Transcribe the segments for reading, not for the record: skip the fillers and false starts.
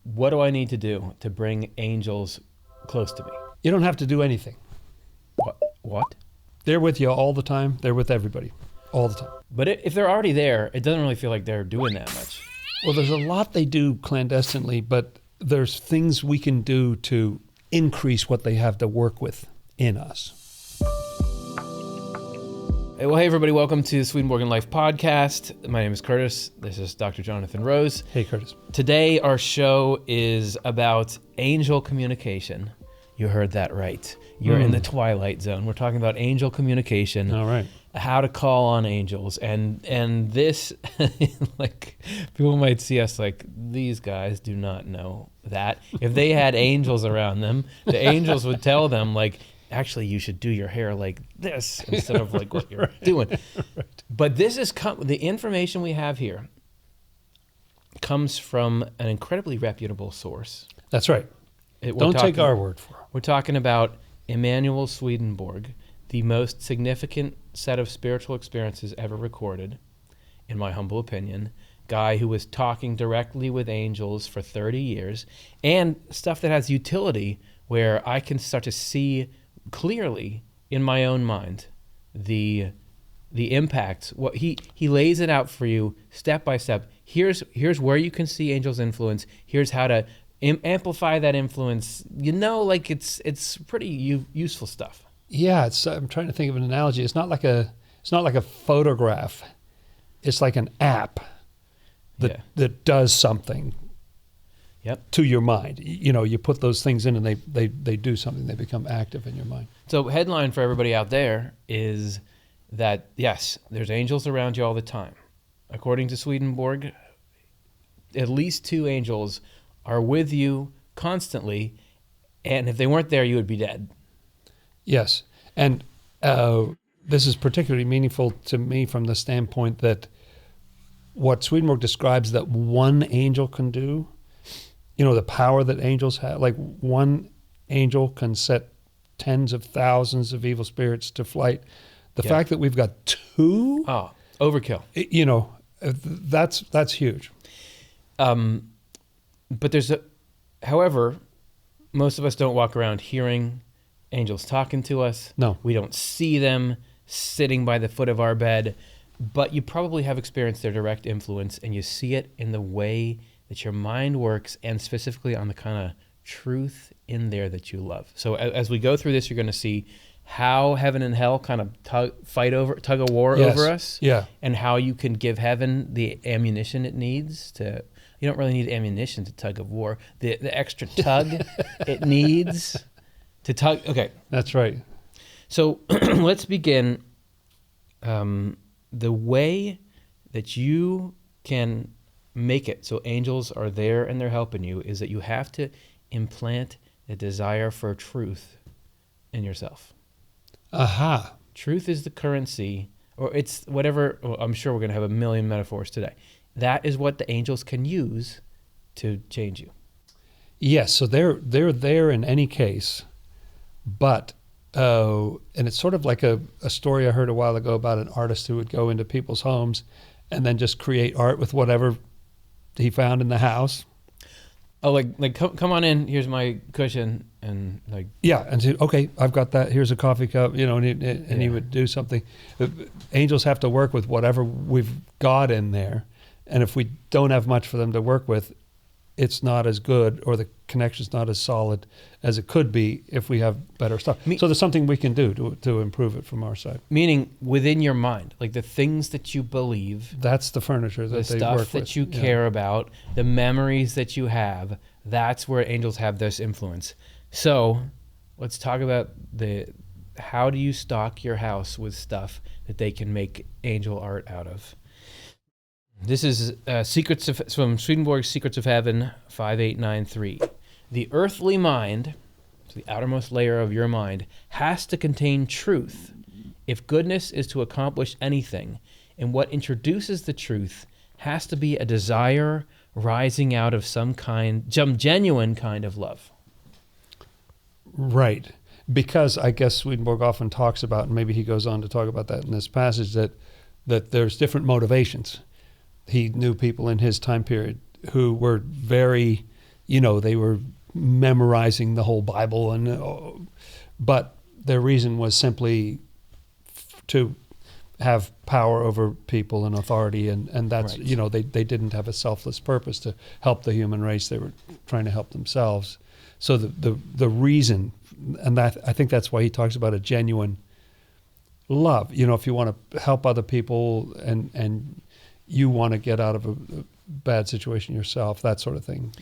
what do I need to do to bring angels close to me? You don't have to do anything. What? They're with you all the time. They're with everybody all the time. But if they're already there, it doesn't really feel like they're doing that much. Well, there's a lot they do clandestinely, but there's things we can do to increase what they have to work with in us. Well, hey, everybody. Welcome to the Swedenborg and Life podcast. My name is Curtis. This is Dr. Jonathan Rose. Hey, Curtis. Today, our show is about angel communication. You heard that right. You're in the twilight zone. We're talking about angel communication. All right. How to call on angels. And this, like, people might see us like, these guys do not know that. If they had angels around them, the angels would tell them, like, actually, you should do your hair like this instead of like what you're doing. Right. But this is the information we have here comes from an incredibly reputable source. That's right. Don't take our word for it. We're talking about Emanuel Swedenborg, the most significant set of spiritual experiences ever recorded, in my humble opinion. Guy who was talking directly with angels for 30 years, and stuff that has utility where I can start to see clearly in my own mind the impact. What he lays it out for you step by step. Here's where you can see angels' influence. Here's how to amplify that influence. Like it's pretty useful stuff. Yeah, I'm trying to think of an analogy. It's not like a photograph. It's like an app that does something. Yep. To your mind. You put those things in and they do something. They become active in your mind. So headline for everybody out there is that, yes, there's angels around you all the time. According to Swedenborg, at least 2 angels are with you constantly, and if they weren't there, you would be dead. Yes. And this is particularly meaningful to me from the standpoint that what Swedenborg describes that one angel can do, the power that angels have, like one angel can set tens of thousands of evil spirits to flight. The fact that we've got 2, overkill. That's huge. But however, most of us don't walk around hearing angels talking to us. No. We don't see them sitting by the foot of our bed, but you probably have experienced their direct influence, and you see it in the way that your mind works, and specifically on the kind of truth in there that you love. So as we go through this, you're going to see how heaven and hell kind of tug a war over us, and how you can give heaven the ammunition it needs to. You don't really need ammunition to tug of war. The extra tug it needs to tug. Okay, that's right. So let's begin. The way that you can make it so angels are there and they're helping you is that you have to implant a desire for truth in yourself. Aha. Truth is the currency, or it's whatever. Well, I'm sure we're going to have a million metaphors today. That is what the angels can use to change you. Yes, so they're there in any case, but and it's sort of like a story I heard a while ago about an artist who would go into people's homes and then just create art with whatever he found in the house. Oh, like come on in. Here's my cushion, and like and say, okay, I've got that. Here's a coffee cup, and he would do something. Angels have to work with whatever we've got in there, and if we don't have much for them to work with, it's not as good, or the connection's not as solid as it could be if we have better stuff. So there's something we can do to improve it from our side. Meaning within your mind, like the things that you believe. That's the furniture that they work with. The stuff that you care about, the memories that you have, that's where angels have this influence. So let's talk about how do you stock your house with stuff that they can make angel art out of. This is from Swedenborg's Secrets of Heaven, 5893. The earthly mind, so the outermost layer of your mind, has to contain truth if goodness is to accomplish anything, and what introduces the truth has to be a desire rising out of some genuine kind of love. Right. Because I guess Swedenborg often talks about, and maybe he goes on to talk about that in this passage, that there's different motivations. He knew people in his time period who were very they were memorizing the whole Bible, but their reason was simply to have power over people and authority, and that's Right. they didn't have a selfless purpose to help the human race. They were trying to help themselves. So the reason, and that I think that's why he talks about a genuine love. If you want to help other people and you want to get out of a bad situation yourself, that sort of thing.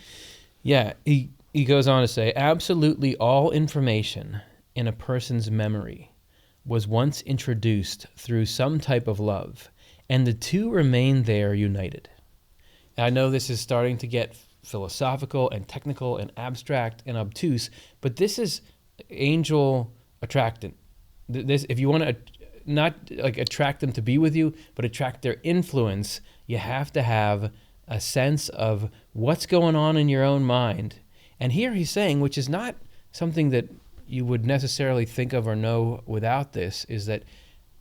Yeah, he goes on to say, absolutely all information in a person's memory was once introduced through some type of love, and the two remain there united. And I know this is starting to get philosophical and technical and abstract and obtuse, but this is angel attractant. This, if you want to not like attract them to be with you, but attract their influence, you have to have a sense of what's going on in your own mind. And here he's saying, which is not something that you would necessarily think of or know without this, is that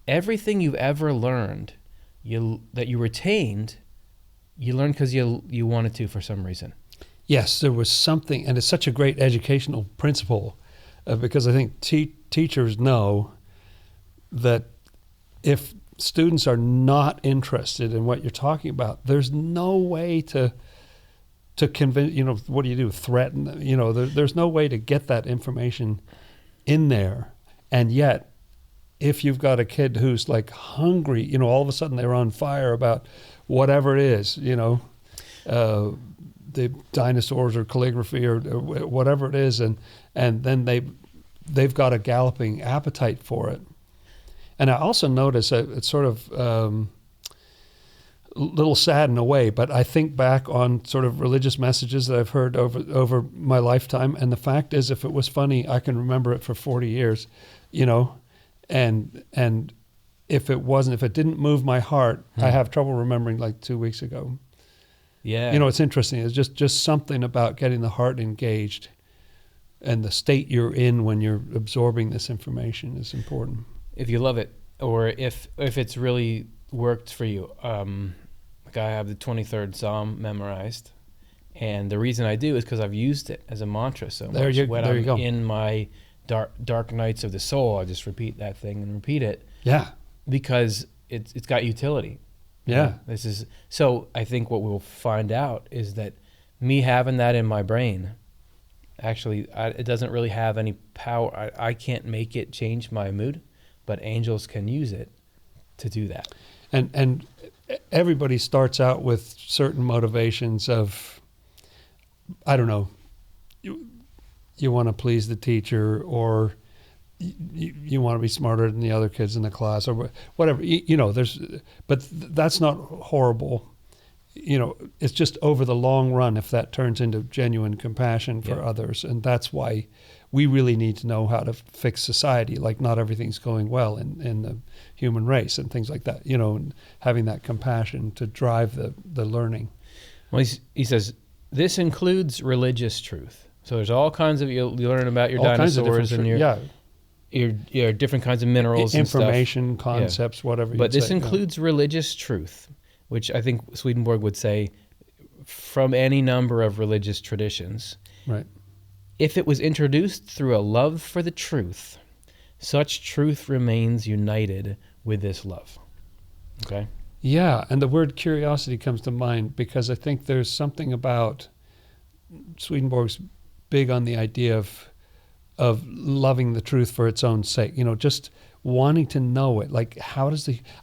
everything you've ever learned, that you retained, you learned because you wanted to for some reason. Yes, there was something, and it's such a great educational principle, because I think teachers know that if students are not interested in what you're talking about, there's no way to convince, what do you do? Threaten them? There's no way to get that information in there. And yet, if you've got a kid who's like hungry, all of a sudden they're on fire about whatever it is, the dinosaurs or calligraphy or whatever it is, and then they've got a galloping appetite for it. And I also notice it's sort of a little sad in a way, but I think back on sort of religious messages that I've heard over my lifetime, and the fact is, if it was funny, I can remember it for 40 years, and if it didn't move my heart, I have trouble remembering like 2 weeks ago. Yeah. It's interesting. It's just something about getting the heart engaged, and the state you're in when you're absorbing this information is important. If you love it, or if it's really worked for you. Like I have the 23rd Psalm memorized, and the reason I do is because I've used it as a mantra so much. When I'm in my dark nights of the soul, I just repeat that thing and repeat it. Yeah. Because it's got utility. Yeah. So I think what we'll find out is that me having that in my brain, actually, it doesn't really have any power. I can't make it change my mood, but angels can use it to do that. And everybody starts out with certain motivations of, I don't know, you want to please the teacher, or you want to be smarter than the other kids in the class, or whatever. But that's not horrible. It's just over the long run if that turns into genuine compassion for others, and that's why we really need to know how to fix society. Like, not everything's going well in the human race and things like that, and having that compassion to drive the learning. Well, he says, this includes religious truth. So there's all kinds of, you learn about your dinosaurs and your different kinds of minerals information, and stuff. concepts, whatever. But this includes religious truth, which I think Swedenborg would say from any number of religious traditions. Right. If it was introduced through a love for the truth, such truth remains united with this love. Okay? Yeah, and the word curiosity comes to mind because I think there's something about Swedenborg's big on the idea of loving the truth for its own sake, just wanting to know it. Like,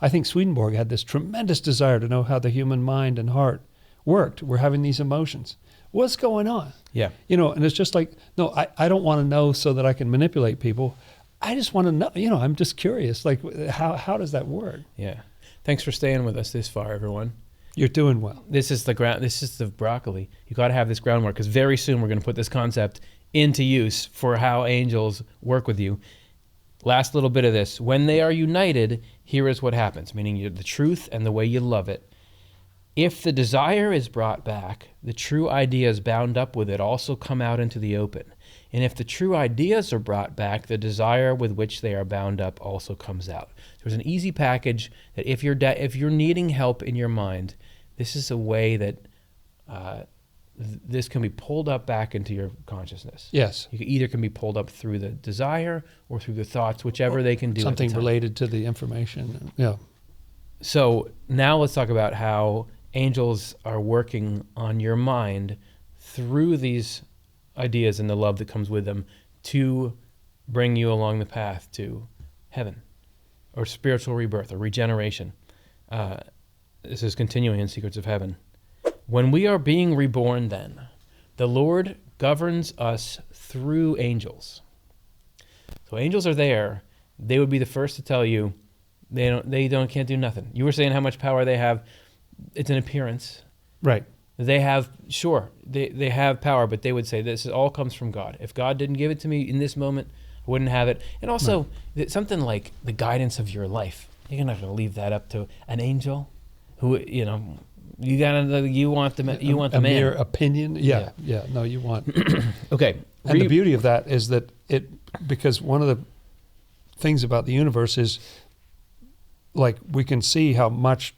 I think Swedenborg had this tremendous desire to know how the human mind and heart worked. We're having these emotions. What's going on? Yeah. And it's just like, no, I don't want to know so that I can manipulate people. I just want to know, I'm just curious. Like, how does that work? Yeah. Thanks for staying with us this far, everyone. You're doing well. This is the broccoli. You got to have this groundwork, because very soon we're going to put this concept into use for how angels work with you. Last little bit of this. When they are united, here is what happens, meaning the truth and the way you love it. If the desire is brought back, the true ideas bound up with it also come out into the open. And if the true ideas are brought back, the desire with which they are bound up also comes out. There's an easy package that if you're needing help in your mind, this is a way that this can be pulled up back into your consciousness. Yes. You either can be pulled up through the desire or through the thoughts, whichever they can do. Something at the time. related to the information. Yeah. So now let's talk about how angels are working on your mind through these ideas and the love that comes with them to bring you along the path to heaven or spiritual rebirth or regeneration. This is continuing in Secrets of Heaven. When we are being reborn, then, the Lord governs us through angels. So angels are there. They would be the first to tell you can't do nothing. You were saying how much power they have. It's an appearance. Right. They have, sure, they have power, but they would say this all comes from God. If God didn't give it to me in this moment, I wouldn't have it. And also, something like the guidance of your life. You're not going to leave that up to an angel who, you want the man. Mere opinion. Yeah. No, you want. Okay. And the beauty of that is that because one of the things about the universe is, like, we can see how much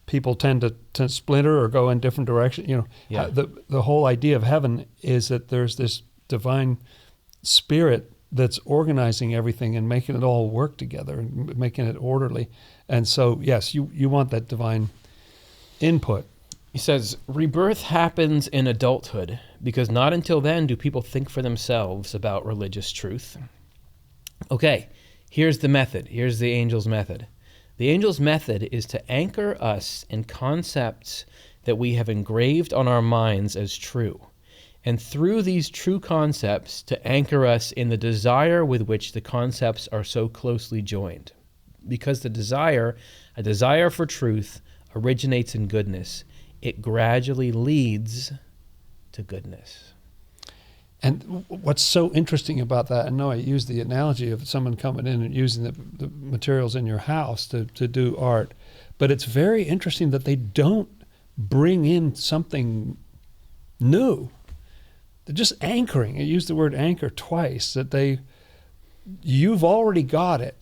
people tend to splinter or go in different directions. The whole idea of heaven is that there's this divine spirit that's organizing everything and making it all work together and making it orderly. And so, yes, you want that divine input. He says, rebirth happens in adulthood because not until then do people think for themselves about religious truth. Okay, here's the method. Here's the angel's method. The angel's method is to anchor us in concepts that we have engraved on our minds as true, and through these true concepts to anchor us in the desire with which the concepts are so closely joined. Because a desire for truth originates in goodness, it gradually leads to goodness. And what's so interesting about that, I know I used the analogy of someone coming in and using the materials in your house to do art, but it's very interesting that they don't bring in something new. They're just anchoring. I used the word anchor twice, that you've already got it.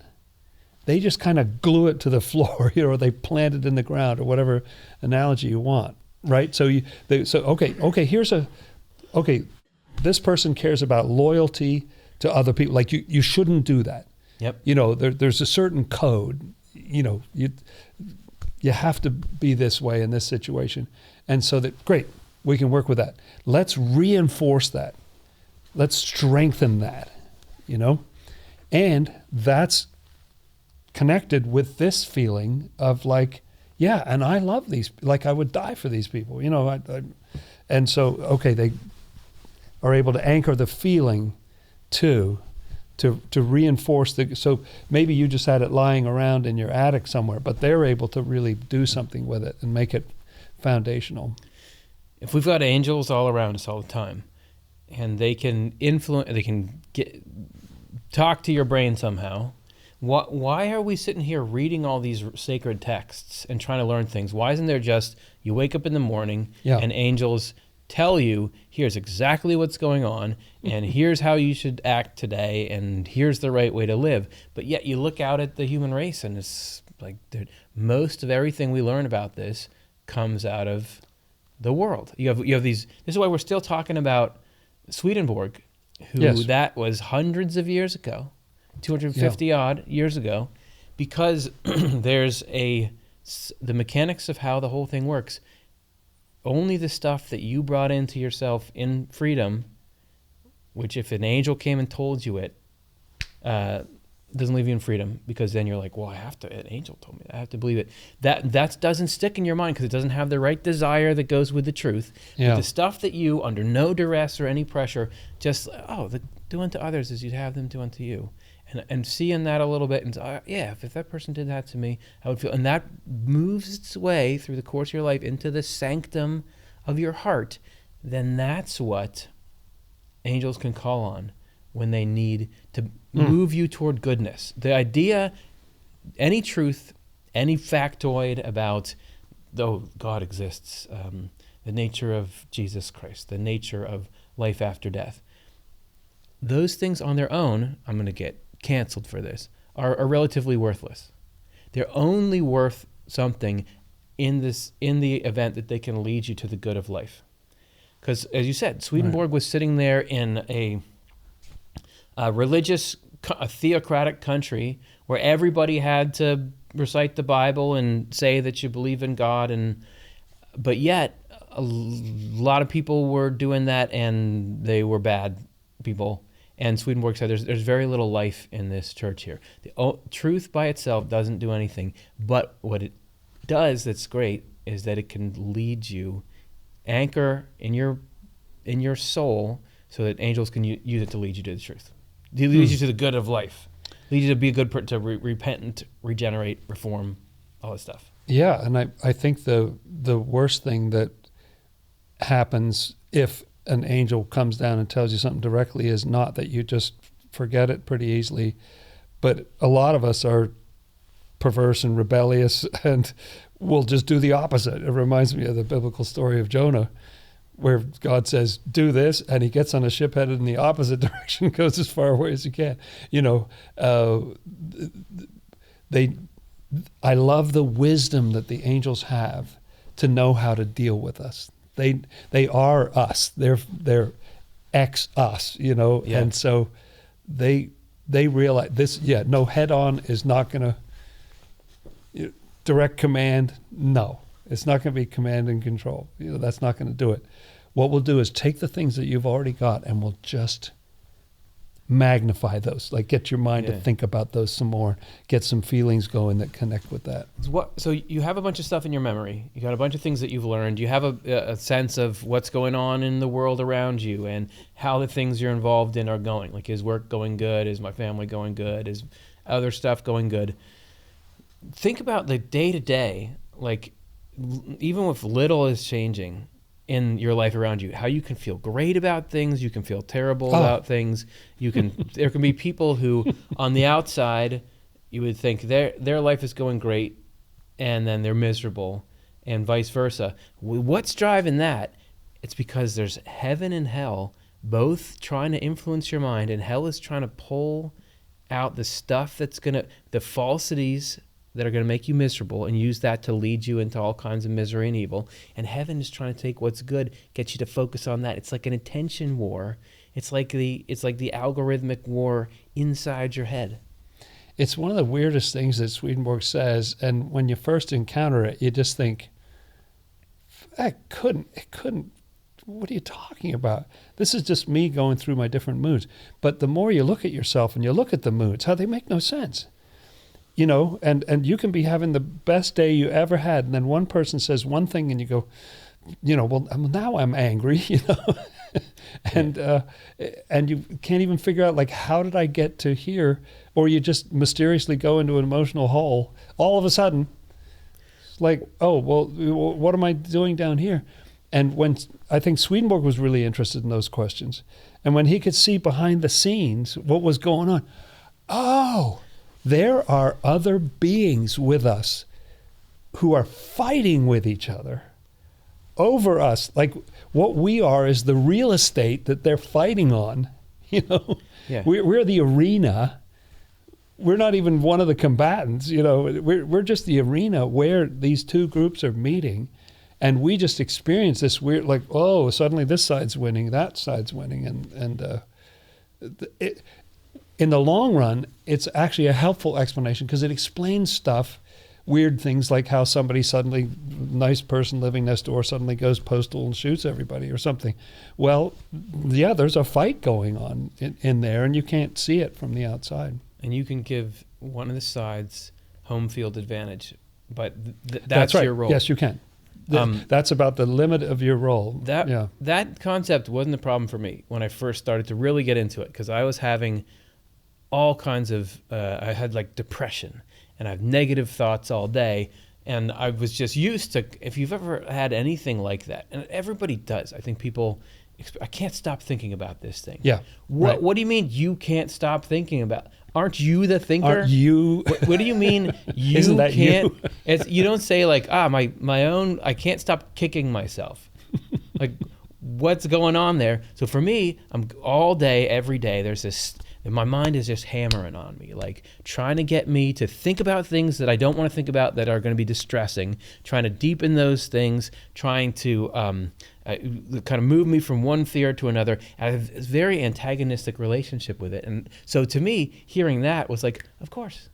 They just kind of glue it to the floor, or they plant it in the ground, or whatever analogy you want, right? So this person cares about loyalty to other people. Like you shouldn't do that. Yep. There's a certain code. You have to be this way in this situation, and so that great, we can work with that. Let's reinforce that. Let's strengthen that. And that's connected with this feeling of like, yeah, and I love these. Like I would die for these people. And so they are able to anchor the feeling to reinforce so maybe you just had it lying around in your attic somewhere, but they're able to really do something with it and make it foundational. If we've got angels all around us all the time, and they can talk to your brain somehow, why are we sitting here reading all these sacred texts and trying to learn things? Why isn't there just, you wake up in the morning and angels tell you, here's exactly what's going on, and here's how you should act today, and here's the right way to live. But yet you look out at the human race, and it's like, dude, most of everything we learn about this comes out of the world. You have these. This is why we're still talking about Swedenborg, who that was hundreds of years ago, 250 odd years ago, because there's the mechanics of how the whole thing works. Only the stuff that you brought into yourself in freedom, which if an angel came and told you it, doesn't leave you in freedom, because then you're like, well, an angel told me that, I have to believe it. That doesn't stick in your mind because it doesn't have the right desire that goes with the truth. Yeah. But the stuff that you, under no duress or any pressure, just, do unto others as you'd have them do unto you. And seeing that a little bit, and if that person did that to me, I would feel, and that moves its way through the course of your life into the sanctum of your heart, then that's what angels can call on when they need to move you toward goodness. The idea, any truth, any factoid about, though God exists, the nature of Jesus Christ, the nature of life after death, those things on their own, I'm going to get canceled for this, are relatively worthless. They're only worth something in the event that they can lead you to the good of life. Because, as you said, Swedenborg was sitting there in a religious, a theocratic country where everybody had to recite the Bible and say that you believe in God, but yet a lot of people were doing that, and they were bad people. And Swedenborg said there's very little life in this church here. The truth by itself doesn't do anything, but what it does that's great is that it can lead you, anchor in your soul, so that angels can use it to lead you to the truth. It leads you to the good of life. Leads you to be a good person, to repent, regenerate, reform, all that stuff. Yeah, and I think the worst thing that happens if an angel comes down and tells you something directly is not that you just forget it pretty easily, but a lot of us are perverse and rebellious and will just do the opposite. It reminds me of the biblical story of Jonah, where God says, do this, and he gets on a ship headed in the opposite direction, goes as far away as he can. I love the wisdom that the angels have to know how to deal with us. They are us. They're ex us, Yeah. And so they realize this. Yeah, no, head on is not going to direct command. No, it's not going to be command and control. That's not going to do it. What we'll do is take the things that you've already got and we'll just magnify those, like get your mind to think about those some more, get some feelings going that connect with that. So you have a bunch of stuff in your memory. You got a bunch of things that you've learned. You have a sense of what's going on in the world around you and how the things you're involved in are going. Like, is work going good? Is my family going good? Is other stuff going good? Think about the day-to-day, like even if little is changing in your life around you, how you can feel great about things, you can feel terrible about things. There can be people who on the outside you would think their life is going great and then they're miserable, and vice versa. What's driving that? It's because there's heaven and hell both trying to influence your mind, and hell is trying to pull out the stuff the falsities that are going to make you miserable and use that to lead you into all kinds of misery and evil. And heaven is trying to take what's good, get you to focus on that. It's like an attention war. It's like the algorithmic war inside your head. It's one of the weirdest things that Swedenborg says, and when you first encounter it, you just think, it couldn't, what are you talking about? This is just me going through my different moods. But the more you look at yourself and you look at the moods, how they make no sense. And you can be having the best day you ever had, and then one person says one thing and you go, well, now I'm angry, and you can't even figure out, like, how did I get to here? Or you just mysteriously go into an emotional hole all of a sudden. Like, oh, well, what am I doing down here? And when I think Swedenborg was really interested in those questions, and when he could see behind the scenes what was going on, there are other beings with us who are fighting with each other over us. Like, what we are is the real estate that they're fighting on. Yeah. We're the arena. We're not even one of the combatants. We're just the arena where these two groups are meeting, and we just experience this weird, like, suddenly this side's winning, that side's winning, in the long run, it's actually a helpful explanation because it explains stuff, weird things like how somebody suddenly, nice person living next door, suddenly goes postal and shoots everybody or something. Well, yeah, there's a fight going on in there, and you can't see it from the outside. And you can give one of the sides home field advantage, but that's right. Your role. Yes, you can. That's about the limit of your role. That concept wasn't a problem for me when I first started to really get into it, because I was having all kinds of, I had like depression and I have negative thoughts all day. And I was just used to, if you've ever had anything like that, and everybody does, I think people, I can't stop thinking about this thing. Yeah. What do you mean you can't stop thinking about? Aren't you the thinker? Aren't you? What do you mean you Isn't that can't? You? You don't say like, my own, I can't stop kicking myself. Like, what's going on there? So for me, I'm all day, every day, there's And my mind is just hammering on me, like trying to get me to think about things that I don't want to think about that are going to be distressing, trying to deepen those things, trying to kind of move me from one fear to another. I have a very antagonistic relationship with it. And so to me, hearing that was like, of course,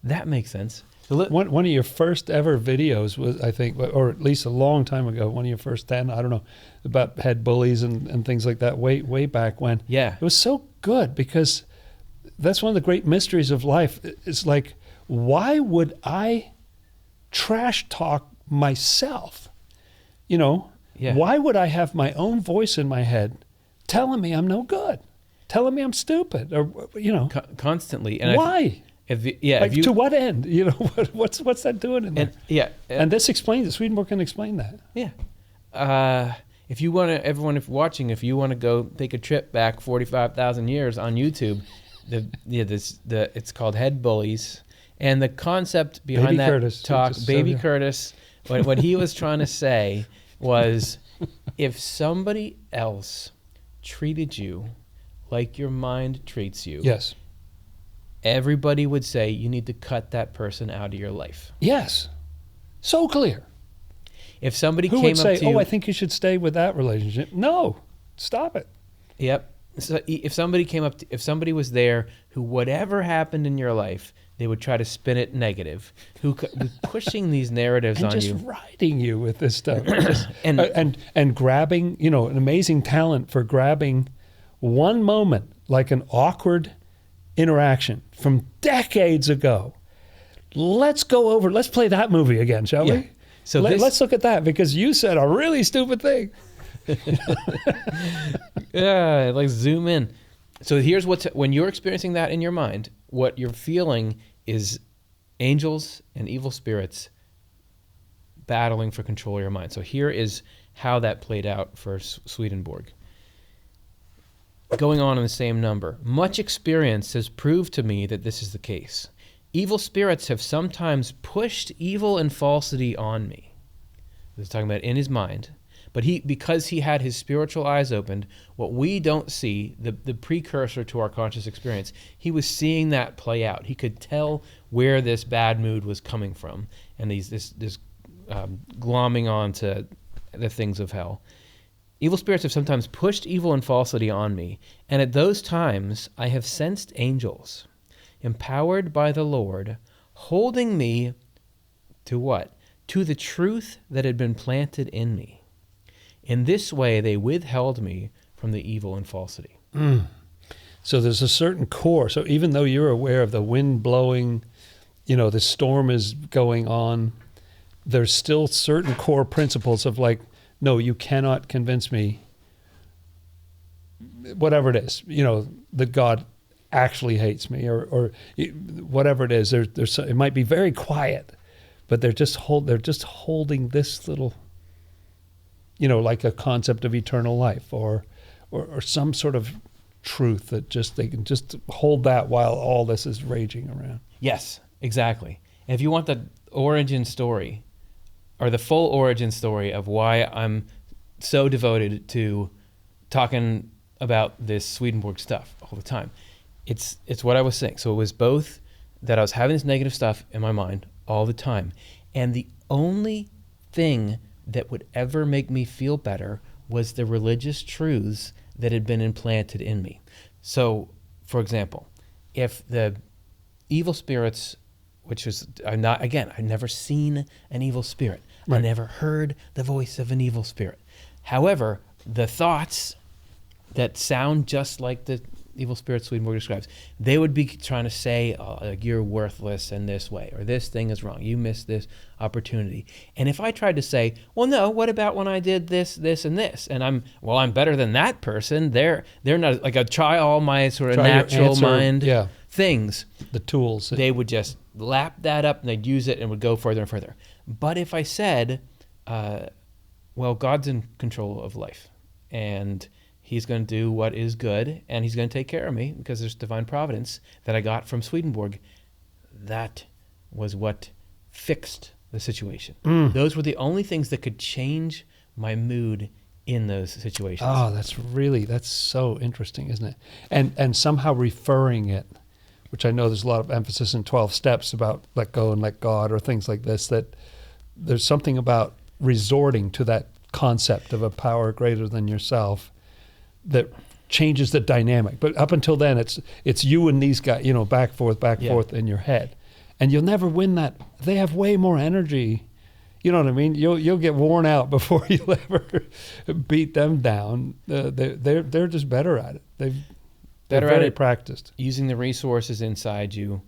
that makes sense. One of your first ever videos was, I think, or at least a long time ago, one of your first 10, I don't know, about head bullies and things like that way back when. Yeah. It was so good because that's one of the great mysteries of life. It's like, why would I trash talk myself? You know, Yeah. why would I have my own voice in my head telling me I'm no good, telling me I'm stupid, or, you know. Why? Constantly. And to what end? You know, what's that doing in there? And this explains it. Swedenborg can explain that. Yeah. If you want to, everyone if watching, if you want to go take a trip back 45,000 years on YouTube, it's called Head Bullies, and the concept behind Baby Curtis, Baby Curtis, what he was trying to say was, if somebody else treated you like your mind treats you, yes, everybody would say you need to cut that person out of your life. Yes. So clear. If somebody Who came would say, up to you, I think you should stay with that relationship. No, stop it. Yep. So if somebody came up, if somebody was there who, whatever happened in your life, they would try to spin it negative, who was pushing these narratives and on just you. riding you with this stuff. and grabbing, you know, an amazing talent for grabbing one moment, like an awkward interaction from decades ago. Let's play that movie again, shall we? So let's look at that, because you said a really stupid thing. Yeah, like zoom in. So here's when you're experiencing that in your mind, what you're feeling is angels and evil spirits battling for control of your mind. So here is how that played out for Swedenborg. Going on in the same number. Much experience has proved to me that this is the case. Evil spirits have sometimes pushed evil and falsity on me. This is talking about in his mind. But because he had his spiritual eyes opened, what we don't see, the precursor to our conscious experience, he was seeing that play out. He could tell where this bad mood was coming from, and this glomming onto the things of hell. Evil spirits have sometimes pushed evil and falsity on me, and at those times I have sensed angels, empowered by the Lord, holding me to what? To the truth that had been planted in me. In this way, they withheld me from the evil and falsity. So there's a certain core. So even though you're aware of the wind blowing, you know, the storm is going on, there's still certain core principles of like, no, you cannot convince me, whatever it is, you know, that God actually hates me, or whatever it is. There's it might be very quiet, but they're just holding this little, you know, like a concept of eternal life, or some sort of truth that they can just hold that while all this is raging around. Yes, exactly. And if you want the origin story, or the full origin story of why I'm so devoted to talking about this Swedenborg stuff all the time, it's what I was saying. So it was both that I was having this negative stuff in my mind all the time, and the only thing that would ever make me feel better was the religious truths that had been implanted in me. So, for example, if the evil spirits, which is I've never seen an evil spirit. Right. I never heard the voice of an evil spirit. However, the thoughts that sound just like the evil spirit Swedenborg describes, they would be trying to say, like, you're worthless in this way, or this thing is wrong, you missed this opportunity. And if I tried to say, well, no, what about when I did this, this, and this, and I'm better than that person, they're not, like, try all my sort of natural mind things, the tools, they would just lap that up and they'd use it and would go further and further. But if I said, well, God's in control of life, and He's going to do what is good, and He's going to take care of me because there's divine providence that I got from Swedenborg, that was what fixed the situation. Those were the only things that could change my mood in those situations. Oh, that's so interesting, isn't it? And somehow referring it, which I know there's a lot of emphasis in 12 steps about let go and let God or things like this, that there's something about resorting to that concept of a power greater than yourself that changes the dynamic. But up until then, it's you and these guys, back forth in your head. And you'll never win that. They have way more energy. You know what I mean? You'll get worn out before you'll ever beat them down. They're just better at it. They're very practiced. Using the resources inside you.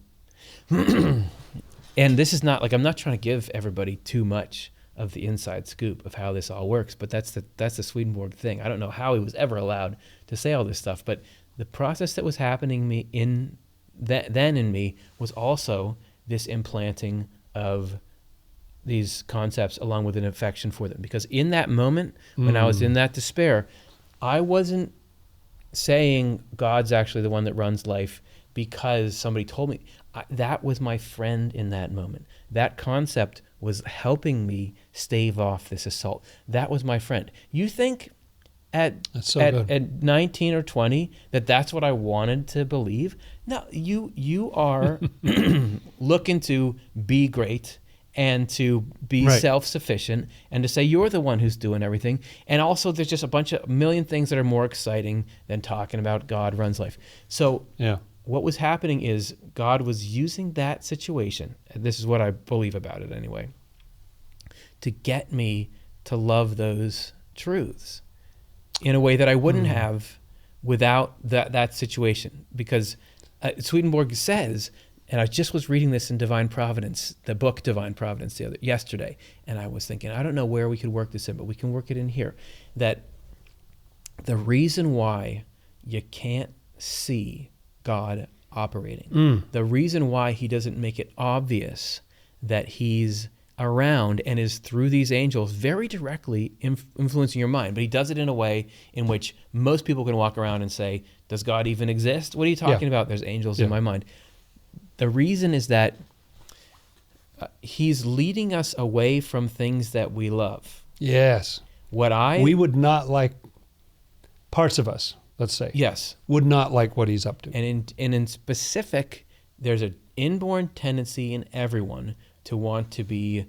And this is not like, I'm not trying to give everybody too much of the inside scoop of how this all works, but that's the Swedenborg thing. I don't know how he was ever allowed to say all this stuff, but the process that was happening then in me was also this implanting of these concepts along with an affection for them. Because in that moment, when I was in that despair, I wasn't saying God's actually the one that runs life because somebody told me. That was my friend in that moment. That concept was helping me stave off this assault. That was my friend. You think at 19 or 20 that's what I wanted to believe? No, you are looking to be great and to be self-sufficient and to say you're the one who's doing everything. And also there's just a million things that are more exciting than talking about God runs life. So what was happening is God was using that situation, and this is what I believe about it anyway, to get me to love those truths in a way that I wouldn't have without that situation. Because Swedenborg says, and I just was reading this in Divine Providence, the book Divine Providence yesterday, and I was thinking, I don't know where we could work this in, but we can work it in here, that the reason why you can't see God operating, the reason why he doesn't make it obvious that he's around and is through these angels very directly influencing your mind, but he does it in a way in which most people can walk around and say, does God even exist? What are you talking about? There's angels in my mind. The reason is that he's leading us away from things that we love. Yes. We would not like, parts of us, let's say. Yes. Would not like what he's up to. And in specific, there's an inborn tendency in everyone to want to be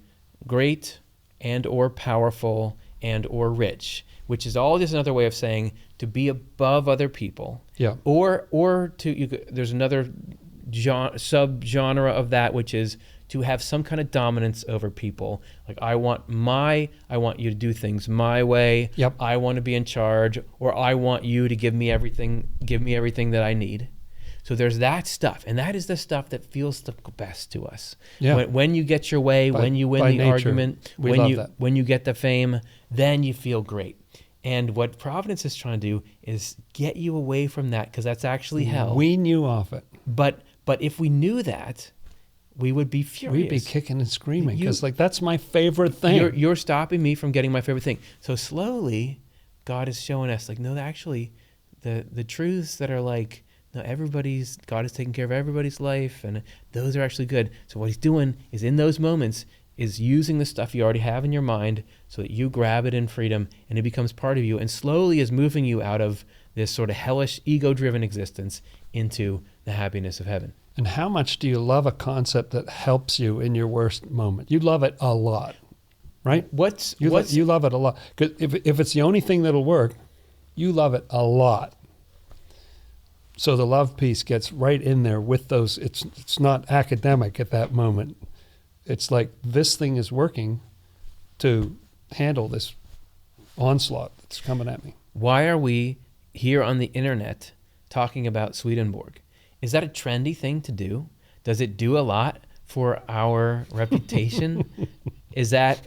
great and or powerful and or rich, which is all just another way of saying to be above other people. Yeah. Or there's another subgenre of that, which is to have some kind of dominance over people. Like I want you to do things my way. Yep. I want to be in charge, or I want you to give me everything that I need. So there's that stuff, and that is the stuff that feels the best to us. Yeah. When you get your way, when you win the nature, argument, that. when you get the fame, then you feel great. And what Providence is trying to do is get you away from that, because that's actually hell. Wean you off it. But if we knew that, we would be furious. We'd be kicking and screaming, because that's my favorite thing. You're stopping me from getting my favorite thing. So slowly, God is showing us, like, no, actually, the truths that are like, no, God is taking care of everybody's life, and those are actually good. So what he's doing is in those moments is using the stuff you already have in your mind so that you grab it in freedom and it becomes part of you, and slowly is moving you out of this sort of hellish, ego-driven existence into the happiness of heaven. And how much do you love a concept that helps you in your worst moment? You love it a lot, right? You love it a lot. Because if it's the only thing that'll work, you love it a lot. So the love piece gets right in there with those. It's not academic at that moment. It's like, this thing is working to handle this onslaught that's coming at me. Why are we here on the internet talking about Swedenborg? Is that a trendy thing to do? Does it do a lot for our reputation? Is that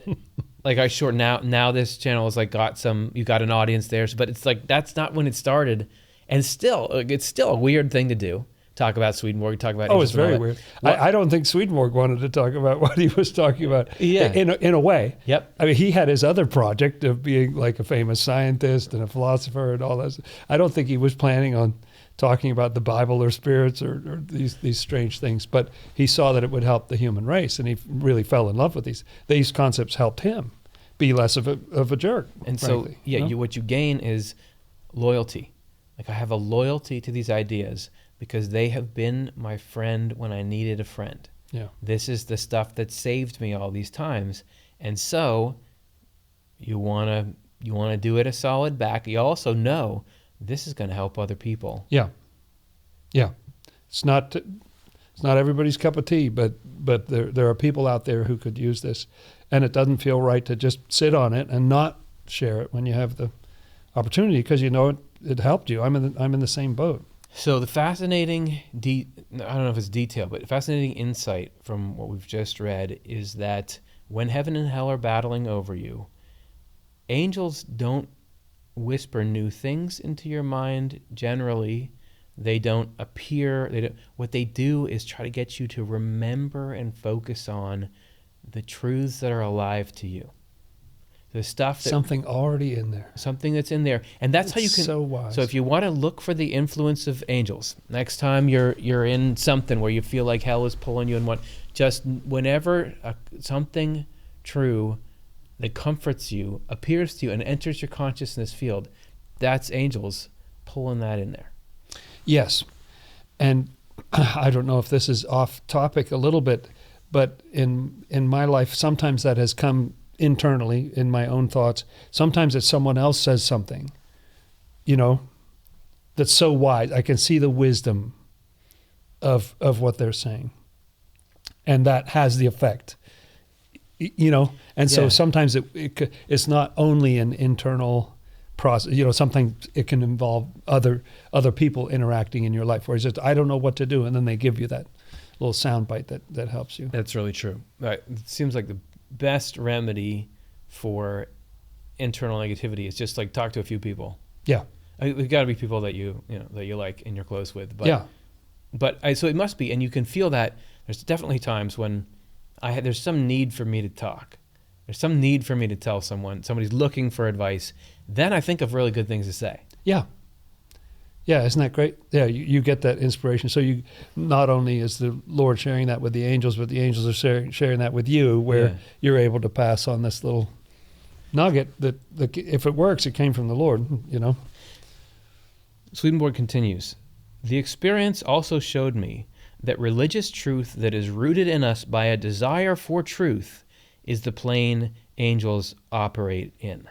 like now this channel is like you got an audience there, but it's like, that's not when it started. And still, it's still a weird thing to do. Talk about Swedenborg, talk about... Oh, it's very weird. I don't think Swedenborg wanted to talk about what he was talking about. Yeah. In a way. Yep. I mean, he had his other project of being like a famous scientist and a philosopher and all that. I don't think he was planning on talking about the Bible or spirits or these strange things, but he saw that it would help the human race, and he really fell in love with these. These concepts helped him. be less of a jerk. And frankly, so, yeah, you know? what you gain is loyalty. Like I have a loyalty to these ideas because they have been my friend when I needed a friend. Yeah. This is the stuff that saved me all these times. And so you want to do it a solid back. You also know this is going to help other people. Yeah. Yeah. It's not everybody's cup of tea, but there are people out there who could use this, and it doesn't feel right to just sit on it and not share it when you have the opportunity, because you know it helped you. I'm in the same boat. So the fascinating, I don't know if it's detail, but fascinating insight from what we've just read is that when heaven and hell are battling over you, angels don't whisper new things into your mind generally. They don't appear. What they do is try to get you to remember and focus on the truths that are alive to you. The stuff that Something already in there. something that's in there, and that's how you can. So wise. So if you want to look for the influence of angels, next time you're in something where you feel like hell is pulling you, and just whenever something true that comforts you appears to you and enters your consciousness field, that's angels pulling that in there. Yes. And I don't know if this is off topic a little bit, but in my life, sometimes that has come internally in my own thoughts. Sometimes it's someone else says something, that's so wise. I can see the wisdom of what they're saying. And that has the effect, And so Yeah. sometimes it's not only an internal process, something it can involve other people interacting in your life, where it's just, I don't know what to do, and then they give you that little sound bite that helps you. That's really true. It seems like the best remedy for internal negativity is just like talk to a few people. Yeah. We've got to be people that you like and you're close with. But, Yeah. So it must be, and you can feel that. There's definitely times when there's some need for me to talk. There's some need for me to tell somebody's looking for advice. Then I think of really good things to say. Yeah. Yeah, isn't that great? Yeah, you get that inspiration. So you not only is the Lord sharing that with the angels, but the angels are sharing that with you, where you're able to pass on this little nugget that if it works, it came from the Lord, Swedenborg continues, the experience also showed me that religious truth that is rooted in us by a desire for truth is the plane angels operate in.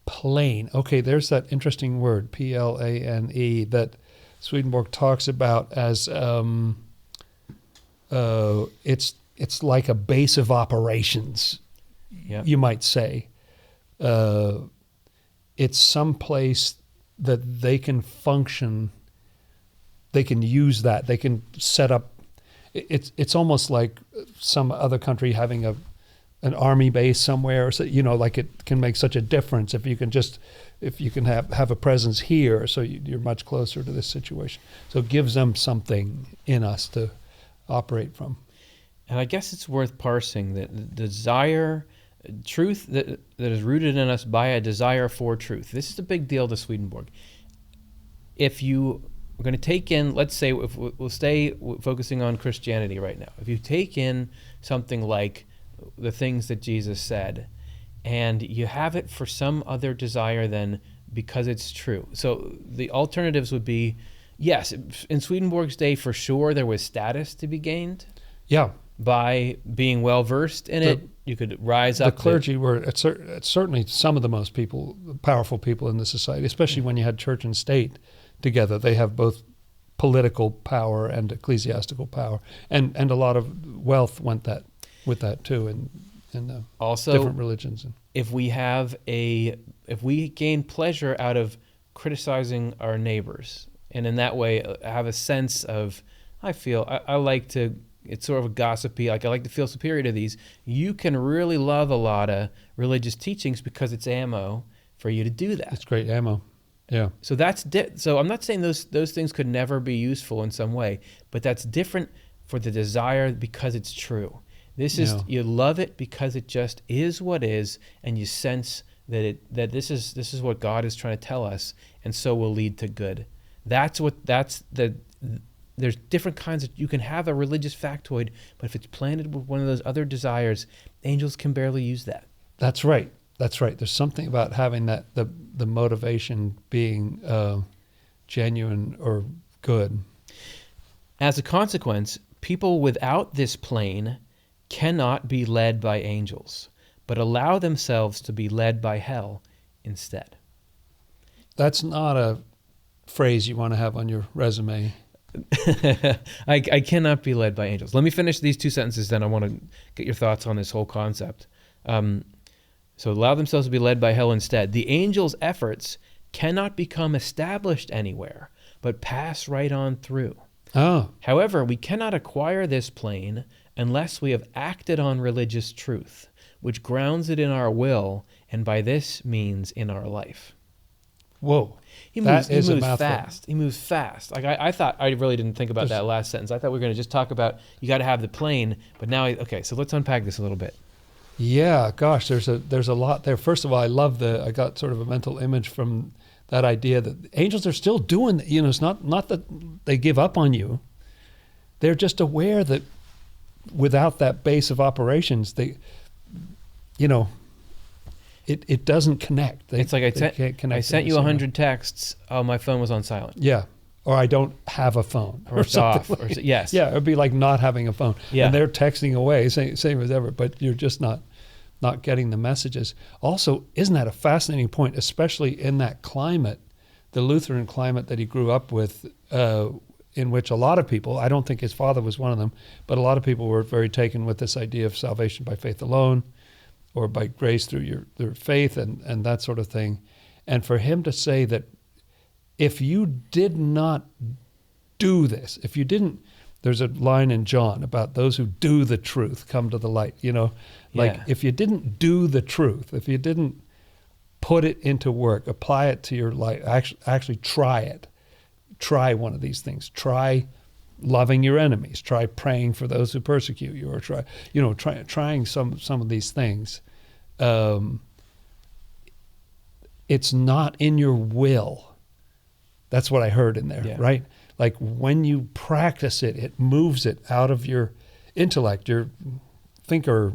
Plane. Okay, there's that interesting word, plane, that Swedenborg talks about as it's like a base of operations, you might say. It's some place that they can function, they can use that, they can set up. It's almost like some other country having an army base somewhere, so like it can make such a difference if you can have a presence here, so you're much closer to this situation. So it gives them something in us to operate from. And I guess it's worth parsing that the desire, truth that is rooted in us by a desire for truth. This is a big deal to Swedenborg. If you are going to take in, let's say, if we'll stay focusing on Christianity right now. If you take in something like the things that Jesus said, and you have it for some other desire than because it's true. So the alternatives would be, yes, in Swedenborg's day, for sure, there was status to be gained. Yeah. By being well-versed in it, you could rise up. The clergy were certainly some of the most powerful people in the society, especially when you had church and state together. They have both political power and ecclesiastical power, and a lot of wealth went with that too, in also different religions. If we gain pleasure out of criticizing our neighbors, and in that way have a sense of, I like to, it's sort of a gossipy, like I like to feel superior to these, you can really love a lot of religious teachings because it's ammo for you to do that. It's great ammo. Yeah. So so I'm not saying those things could never be useful in some way, but that's different for the desire because it's true. This is, you love it because it just is what is, and you sense that this is what God is trying to tell us, and so will lead to good. There's different kinds of, you can have a religious factoid, but if it's planted with one of those other desires, angels can barely use that. That's right. That's right. There's something about having that the motivation being genuine or good. As a consequence, people without this plane cannot be led by angels, but allow themselves to be led by hell instead. That's not a phrase you want to have on your resume. I cannot be led by angels. Let me finish these two sentences, then I want to get your thoughts on this whole concept. So allow themselves to be led by hell instead. The angels' efforts cannot become established anywhere, but pass right on through. Oh, However, we cannot acquire this plane unless we have acted on religious truth, which grounds it in our will, and by this means in our life. whoa. He That moves, is he a moves mouthful. fast. He moves fast. Like I thought, I really didn't think about that last sentence. I thought we were going to just talk about you got to have the plane, but now, okay, so let's unpack this a little bit. Yeah, gosh, there's a lot there. First of all, I got sort of a mental image from that idea that angels are still doing, it's not that they give up on you. They're just aware that without that base of operations, it doesn't connect. It's like can't connect I in sent the you same way. 100 texts. Oh, my phone was on silent. Yeah. Or I don't have a phone. Or it's off. something like- Yes. Yeah, it would be like not having a phone. Yeah. And they're texting away, same as ever, but you're just not getting the messages. Also, isn't that a fascinating point, especially in that climate, the Lutheran climate that he grew up with, in which a lot of people, I don't think his father was one of them, but a lot of people were very taken with this idea of salvation by faith alone, or by grace through their faith and that sort of thing. And for him to say that if you did not do this, if you didn't, there's a line in John about those who do the truth come to the light, like Yeah. if you didn't do the truth, if you didn't put it into work, apply it to your life, actually try it, try one of these things, try loving your enemies, try praying for those who persecute you, or trying some of these things. It's not in your will. That's what I heard in there, Yeah. right? Like when you practice it, it moves it out of your intellect, your thinker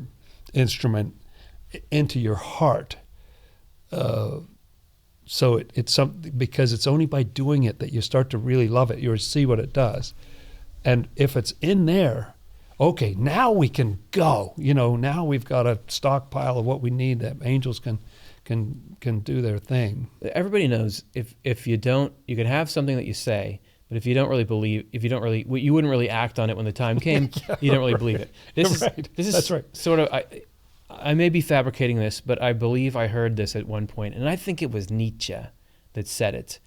instrument, into your heart. So it's something, because it's only by doing it that you start to really love it. You see what it does. And if it's in there, okay, now we can go. Now we've got a stockpile of what we need that angels can do their thing. Everybody knows if you don't, you can have something that you say, but if you don't really believe, you wouldn't really act on it when the time came. You don't really believe it. This is That's right. Sort of. I may be fabricating this, but I believe I heard this at one point, and I think it was Nietzsche that said it.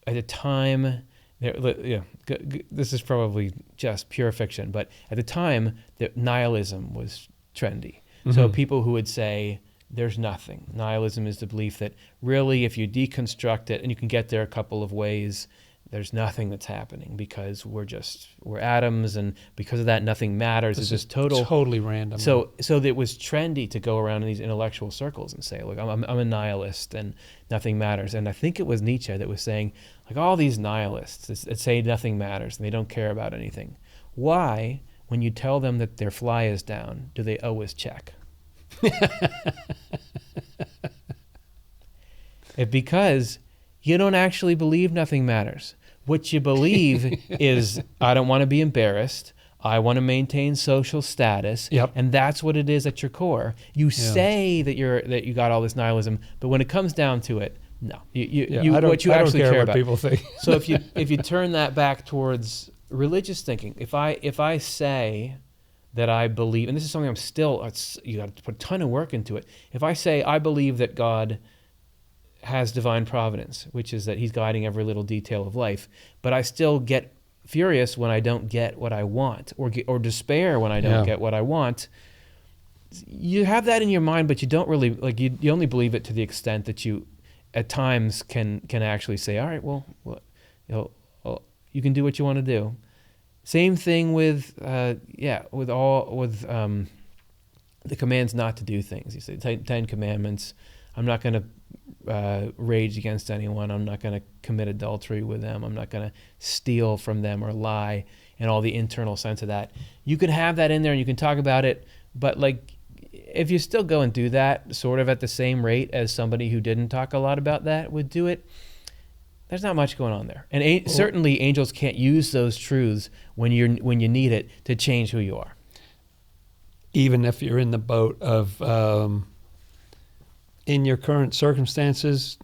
At the time, this is probably just pure fiction, but at the time, nihilism was trendy. So people who would say, there's nothing. Nihilism is the belief that really, if you deconstruct it, and you can get there a couple of ways, there's nothing that's happening because we're atoms, and because of that, nothing matters. It's just totally random. So it was trendy to go around in these intellectual circles and say, look, I'm a nihilist and nothing matters. And I think it was Nietzsche that was saying, like, all these nihilists that say nothing matters and they don't care about anything. Why, when you tell them that their fly is down, do they always check? Because you don't actually believe nothing matters. What you believe is, I don't want to be embarrassed. I want to maintain social status. Yep. And that's what it is at your core. You say that you got all this nihilism, but when it comes down to it, no. What you actually care what about. People think. So if you turn that back towards religious thinking, if I say that I believe, and this is something you got to put a ton of work into it. If I say I believe that God has divine providence, which is that he's guiding every little detail of life, but I still get furious when I don't get what I want, or despair when I don't get what I want. You have that in your mind, but you don't really, like, you only believe it to the extent that you at times can actually say, all right, well, you can do what you want to do. Same thing with the commands not to do things. You say 10 commandments. I'm not going to rage against anyone. I'm not going to commit adultery with them. I'm not going to steal from them or lie, and all the internal sense of that. You can have that in there and you can talk about it, but like if you still go and do that sort of at the same rate as somebody who didn't talk a lot about that would do it, there's not much going on there. And certainly angels can't use those truths when you need it to change who you are. Even if you're in the boat of, in your current circumstances,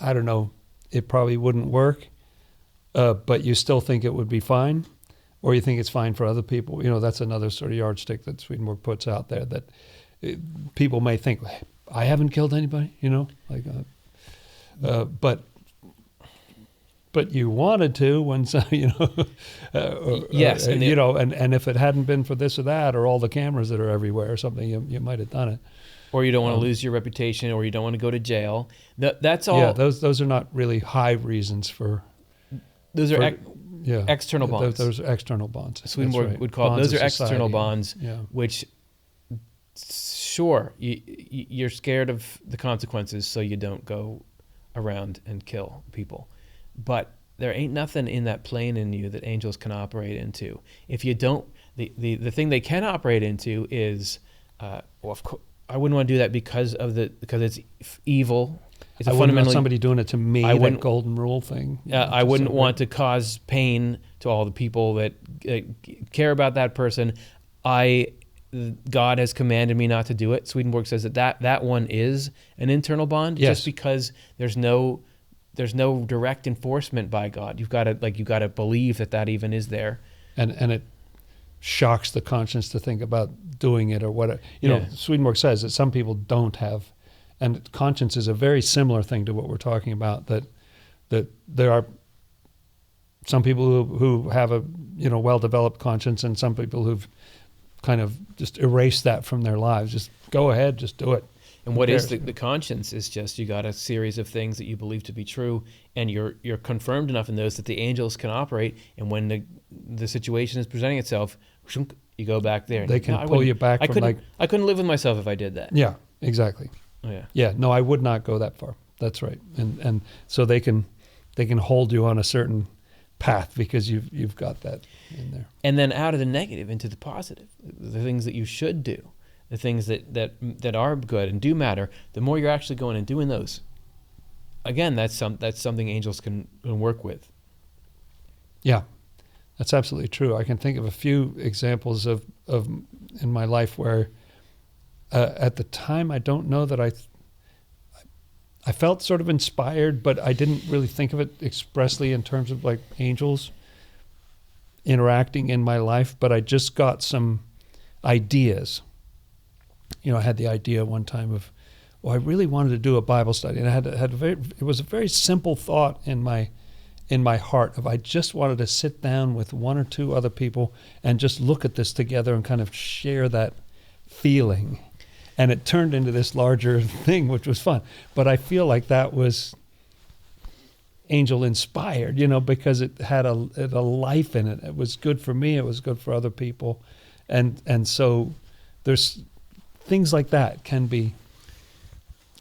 I don't know, it probably wouldn't work, but you still think it would be fine, or you think it's fine for other people. You know, that's another sort of yardstick that Swedenborg puts out there, that people may think, I haven't killed anybody, you know, like, but you wanted to when, you know, yes, and you know, and if it hadn't been for this or that, or all the cameras that are everywhere or something, you might have done it. Or you don't want to lose your reputation, or you don't want to go to jail. That's all. Yeah, those are not really high reasons for. Those are external bonds. Those are external bonds. Swedenborg would call those are external bonds, which, sure, you're scared of the consequences, so you don't go around and kill people. But there ain't nothing in that plane in you that angels can operate into. If you don't, the thing they can operate into is, well, of course, I wouldn't want to do that because it's evil. It's I wouldn't want somebody doing it to me. That golden rule thing. I wouldn't want to cause pain to all the people that care about that person. God has commanded me not to do it. Swedenborg says that one is an internal bond, just because there's no direct enforcement by God. You've got to believe that even is there. And it shocks the conscience to think about doing it or what. You know, Swedenborg says that some people don't have, and conscience is a very similar thing to what we're talking about. That there are some people who have a well-developed conscience, and some people who've kind of just erased that from their lives. Just go ahead, just do it. And what is the conscience is just, you got a series of things that you believe to be true, and you're confirmed enough in those that the angels can operate, and when the situation is presenting itself, you go back there. They can pull you back from I couldn't live with myself if I did that. Yeah, exactly. Oh, yeah. Yeah, no, I would not go that far. That's right. And so they can hold you on a certain path because you've got that in there. And then out of the negative into the positive, the things that you should do. The things that are good and do matter, the more you're actually going and doing those. Again, that's something angels can work with. Yeah, that's absolutely true. I can think of a few examples of in my life where, at the time, I don't know that I felt sort of inspired, but I didn't really think of it expressly in terms of like angels interacting in my life. But I just got some ideas. You know, I had the idea one time of, I really wanted to do a Bible study, and I it was a very simple thought in my heart of, I just wanted to sit down with one or two other people and just look at this together and kind of share that feeling. And it turned into this larger thing, which was fun. But I feel like that was angel inspired, because it had a life in it. It was good for me. It was good for other people. And so there's things like that can be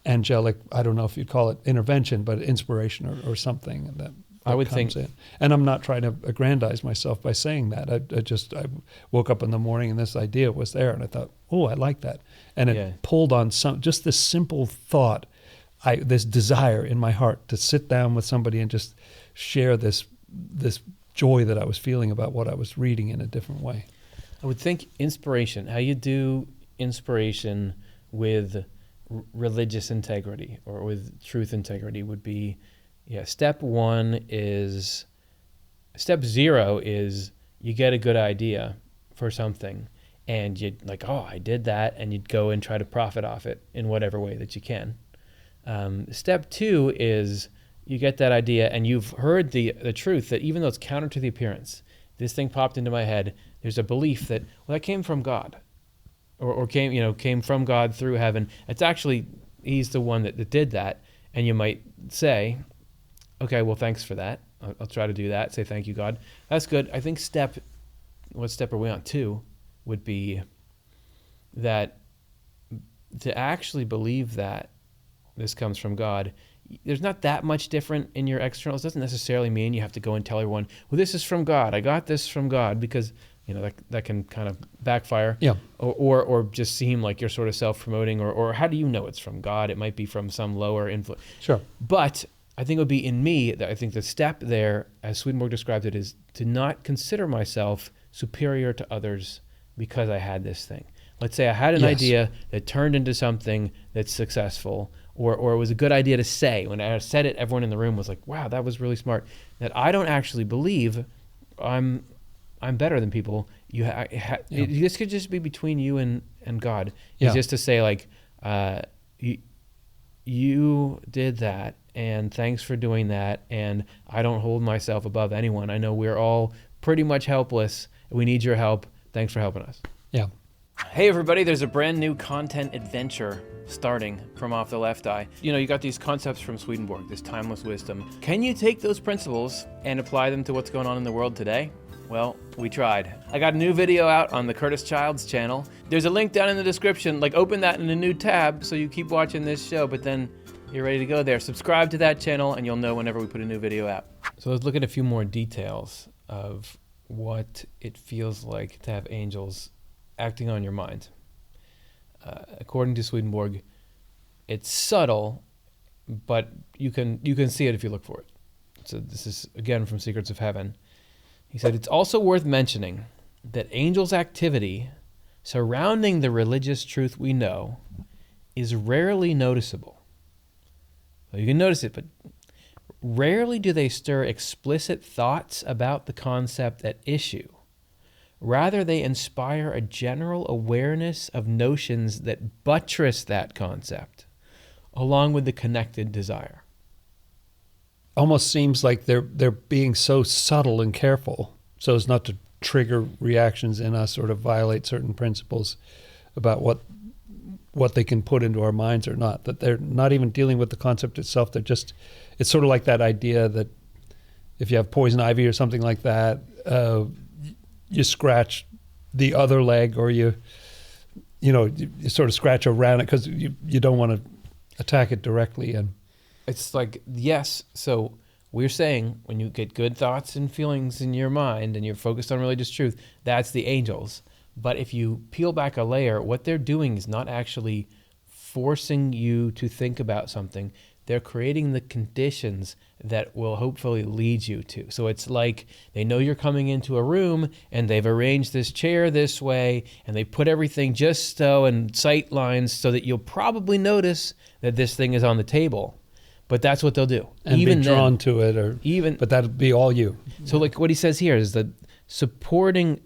angelic. I don't know if you'd call it intervention, but inspiration or something that I would think. In. And I'm not trying to aggrandize myself by saying that. I woke up in the morning and this idea was there, and I thought, I like that. And it pulled on just this simple thought, this desire in my heart to sit down with somebody and just share this joy that I was feeling about what I was reading in a different way. I would think inspiration, how you do inspiration with religious integrity or with truth integrity would be, step 0 is you get a good idea for something, and you'd like, I did that, and you'd go and try to profit off it in whatever way that you can. Step 2 is you get that idea, and you've heard the truth that even though it's counter to the appearance, this thing popped into my head, there's a belief that, that came from God. Or came from God through heaven. It's actually, he's the one that did that. And you might say, okay, well, thanks for that. I'll try to do that. Say, thank you, God. That's good. I think what step are we on? 2 would be that to actually believe that this comes from God, there's not that much different in your externals. It doesn't necessarily mean you have to go and tell everyone, well, this is from God. I got this from God, because that can kind of backfire. Yeah. Or just seem like you're sort of self-promoting, or how do you know it's from God? It might be from some lower influence. Sure. But I think it would be in me that I think the step there, as Swedenborg described it, is to not consider myself superior to others because I had this thing. Let's say I had an idea that turned into something that's successful, or it was a good idea to say. When I said it, everyone in the room was like, wow, that was really smart. That I don't actually believe I'm better than people. This could just be between you and God. It's just to say, like, you did that, and thanks for doing that, and I don't hold myself above anyone. I know we're all pretty much helpless. We need your help. Thanks for helping us. Yeah. Hey everybody, there's a brand new content adventure starting from Off the Left Eye. You got these concepts from Swedenborg, this timeless wisdom. Can you take those principles and apply them to what's going on in the world today? Well, we tried. I got a new video out on the Curtis Childs channel. There's a link down in the description. Like, open that in a new tab so you keep watching this show, but then you're ready to go there. Subscribe to that channel and you'll know whenever we put a new video out. So let's look at a few more details of what it feels like to have angels acting on your mind. According to Swedenborg, it's subtle, but you can see it if you look for it. So this is, again, from Secrets of Heaven. He said, it's also worth mentioning that angels' activity surrounding the religious truth we know is rarely noticeable. So you can notice it, but rarely do they stir explicit thoughts about the concept at issue. Rather, they inspire a general awareness of notions that buttress that concept, along with the connected desire. Almost seems like they're being so subtle and careful so as not to trigger reactions in us or to violate certain principles about what they can put into our minds or not. That they're not even dealing with the concept itself. It's sort of like that idea that if you have poison ivy or something like that, you scratch the other leg, or you sort of scratch around it because you don't want to attack it directly. And it's like, yes, so we're saying when you get good thoughts and feelings in your mind and you're focused on religious truth, that's the angels. But if you peel back a layer, what they're doing is not actually forcing you to think about something. They're creating the conditions that will hopefully lead you to. So it's like they know you're coming into a room and they've arranged this chair this way and they put everything just so, and sight lines so that you'll probably notice that this thing is on the table. But that's what they'll do. And even be drawn then, to it, but that'll be all you. So like what he says here is that supporting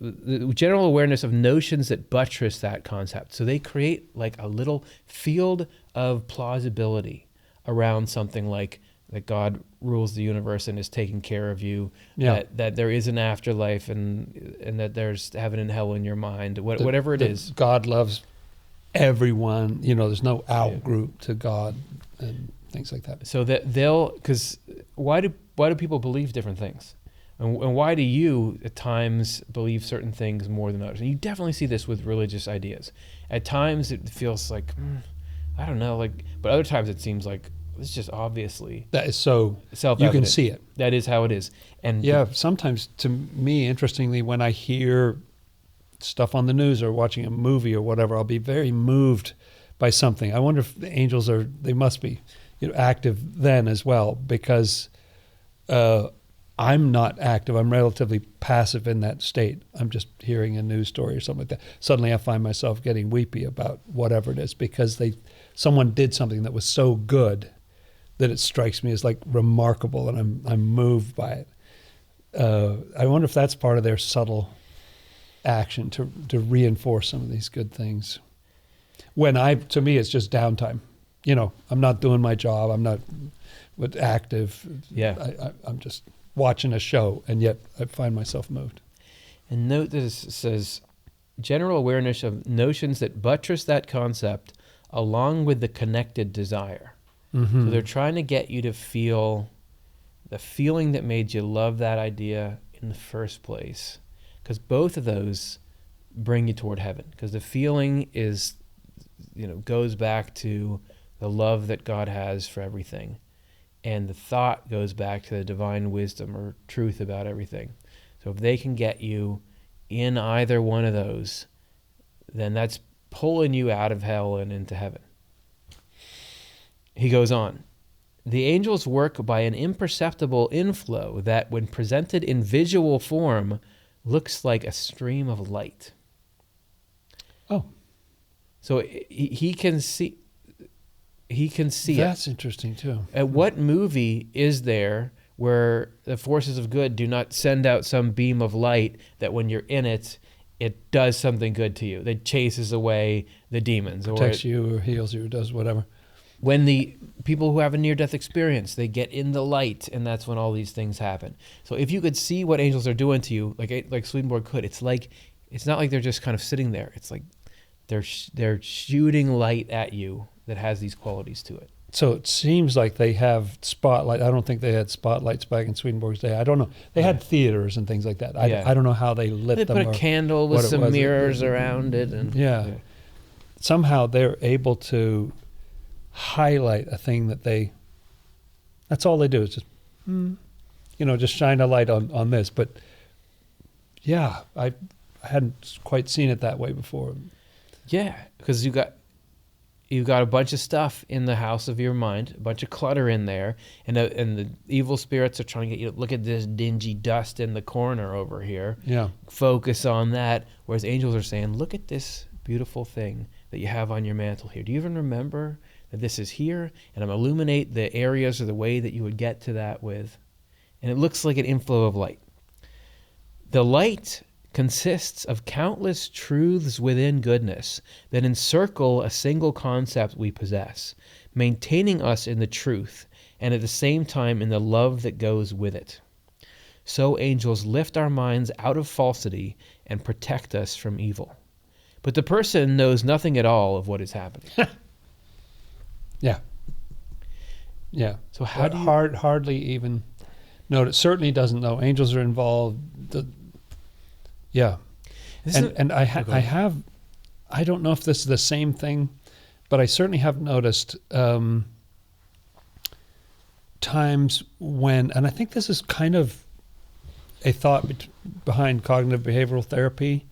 the general awareness of notions that buttress that concept. So they create like a little field of plausibility around something like that God rules the universe and is taking care of you, that there is an afterlife and that there's heaven and hell in your mind, whatever it is. God loves everyone. There's no out group to God and things like that. So that because why do people believe different things? And why do you at times believe certain things more than others? And you definitely see this with religious ideas. At times it feels like, I don't know, but other times it seems like it's just obviously that is so self-evident. You can see it. That is how it is. And sometimes to me, interestingly, when I hear stuff on the news or watching a movie or whatever, I'll be very moved by something. I wonder if the angels they must be active then as well, because I'm not active. I'm relatively passive in that state. I'm just hearing a news story or something like that. Suddenly I find myself getting weepy about whatever it is because someone did something that was so good that it strikes me as like remarkable, and I'm moved by it. I wonder if that's part of their subtle action to reinforce some of these good things. To me, it's just downtime. I'm not doing my job. I'm not active. Yeah. I'm just watching a show, and yet I find myself moved. And note this says, general awareness of notions that buttress that concept along with the connected desire. Mm-hmm. So they're trying to get you to feel the feeling that made you love that idea in the first place. Because both of those bring you toward heaven. Because the feeling is, goes back to the love that God has for everything. And the thought goes back to the divine wisdom or truth about everything. So if they can get you in either one of those, then that's pulling you out of hell and into heaven. He goes on. The angels work by an imperceptible inflow that, when presented in visual form, looks like a stream of light. Oh. So he can see. He can see That's it. interesting too. At what movie is there where the forces of good do not send out some beam of light that when you're in it, it does something good to you? That chases away the demons. Protects you or heals you or does whatever. When the people who have a near-death experience, they get in the light, and that's when all these things happen. So if you could see what angels are doing to you, like Swedenborg could, it's not like they're just kind of sitting there. It's like they're shooting light at you that has these qualities to it. So it seems like they have spotlight. I don't think they had spotlights back in Swedenborg's day. I don't know. They had theaters and things like that. I don't know how they lit They them. put a candle with some mirrors around it. Yeah. Somehow they're able to highlight a thing that's all they do is just, just shine a light on this. But yeah, I hadn't quite seen it that way before. Yeah, because you've got a bunch of stuff in the house of your mind, a bunch of clutter in there, and the evil spirits are trying to get you to look at this dingy dust in the corner over here. Yeah. Focus on that, whereas angels are saying, look at this beautiful thing that you have on your mantle here. Do you even remember that this is here? And I'm illuminate the areas or the way that you would get to that with. And it looks like an inflow of light. The light consists of countless truths within goodness that encircle a single concept we possess, maintaining us in the truth and at the same time in the love that goes with it. So angels lift our minds out of falsity and protect us from evil. But the person knows nothing at all of what is happening. Yeah. Yeah. So how do you... hardly even know? It certainly doesn't know. Angels are involved. Yeah. And I don't know if this is the same thing, but I certainly have noticed times when, and I think this is kind of a thought behind cognitive behavioral therapy,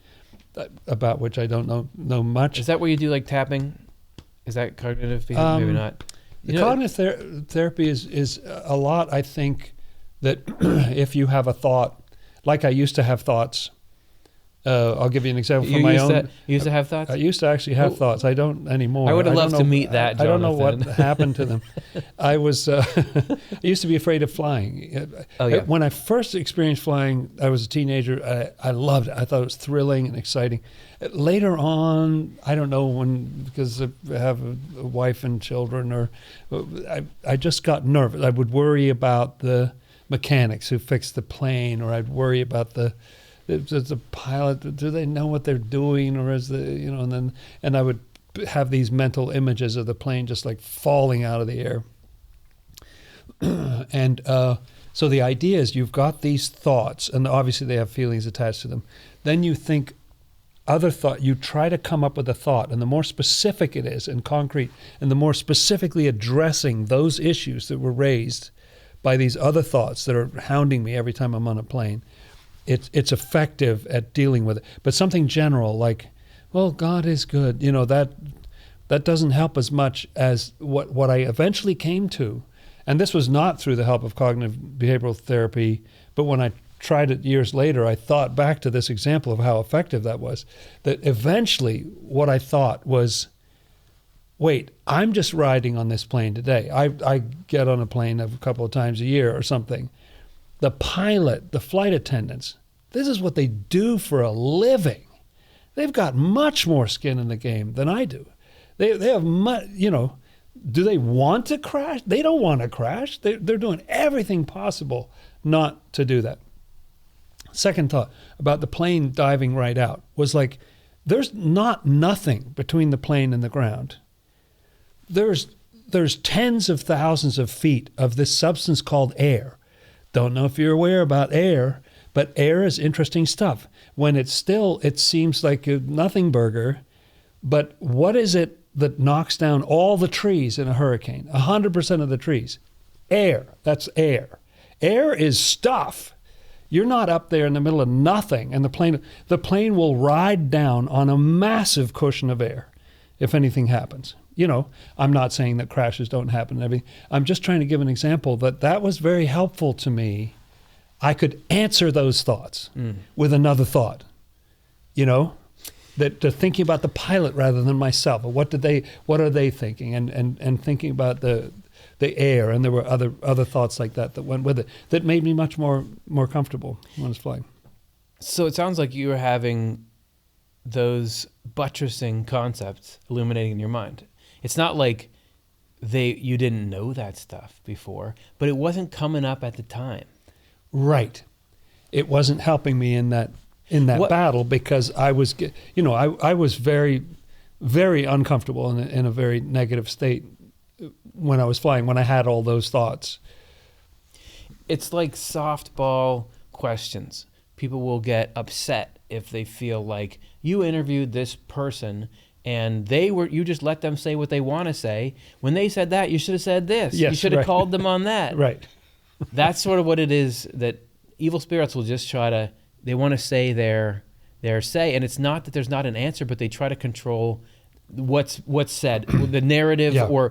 about which I don't know much. Is that where you do like tapping? Is that cognitive behavior? Maybe not. The cognitive therapy is a lot, I think, that if you have a thought, like I used to have thoughts. I'll give you an example from my own. You used to have thoughts? I used to actually have thoughts. I don't anymore. I would have loved to meet that, Jonathan. I don't know what happened to them. I used to be afraid of flying. Oh, yeah. When I first experienced flying, I was a teenager. I loved it. I thought it was thrilling and exciting. Later on, I don't know because I have a wife and children, or I just got nervous. I would worry about the mechanics who fixed the plane, or I'd worry about the pilot. Do they know what they're doing, or is and I would have these mental images of the plane just like falling out of the air. And so the idea is you've got these thoughts, and obviously they have feelings attached to them. Then you think other thought. You try to come up with a thought, and the more specific it is and concrete, and the more specifically addressing those issues that were raised by these other thoughts that are hounding me every time I'm on a plane, it's effective at dealing with it. But something general like, well, God is good, that doesn't help as much as what I eventually came to. And this was not through the help of cognitive behavioral therapy, but when I tried it years later, I thought back to this example of how effective that was. That eventually what I thought was, wait, I'm just riding on this plane today. I get on a plane a couple of times a year or something. The pilot, the flight attendants, this is what they do for a living. They've got much more skin in the game than I do. They have much, do they want to crash? They don't want to crash. They're doing everything possible not to do that. Second thought about the plane diving right out was like, there's nothing between the plane and the ground. There's tens of thousands of feet of this substance called air. Don't know if you're aware about air, but air is interesting stuff. When it's still, it seems like a nothing burger, but what is it that knocks down all the trees in a hurricane? 100% of the trees. Air. That's air. Air is stuff. You're not up there in the middle of nothing, and the plane will ride down on a massive cushion of air if anything happens. I'm not saying that crashes don't happen and everything. I'm just trying to give an example that was very helpful to me. I could answer those thoughts with another thought, that thinking about the pilot rather than myself. What are they thinking? And thinking about the air, and there were other thoughts like that went with it that made me much more comfortable when I was flying. So it sounds like you were having those buttressing concepts illuminating in your mind. It's not like you didn't know that stuff before, but it wasn't coming up at the time. Right. It wasn't helping me in that battle, because I was, I was very, very uncomfortable in a very negative state when I was flying, when I had all those thoughts. It's like softball questions. People will get upset if they feel like you interviewed this person and you just let them say what they want to say. When they said that, you should have said this. Yes, you should have right. called them on that. Right. That's sort of what it is, that evil spirits will just they want to say their say, and it's not that there's not an answer, but they try to control what's said, the narrative, Yeah. or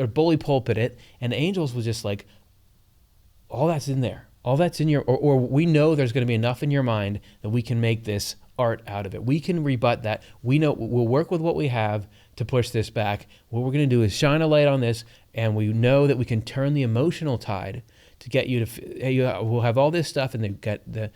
bully pulpit it, and angels was just like, all that's in there. All that's in your, or we know there's going to be enough in your mind that we can make this art out of it. We can rebut that. We know we'll work with what we have to push this back. What we're going to do is shine a light on this, and we know that we can turn the emotional tide to get you to, we'll have all this stuff, and they get the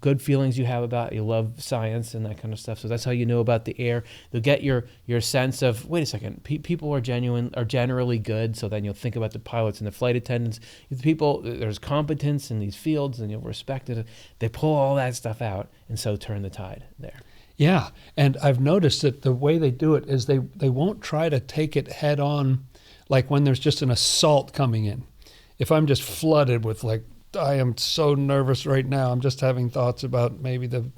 good feelings you have about, you love science and that kind of stuff. So that's how you know about the air. They'll get your sense of, wait a second, people are generally good. So then you'll think about the pilots and the flight attendants. People, there's competence in these fields, and you'll respect it. They pull all that stuff out, and so turn the tide there. Yeah, and I've noticed that the way they do it is they won't try to take it head on, like when there's just an assault coming in. If I'm just flooded with I am so nervous right now, I'm just having thoughts about maybe the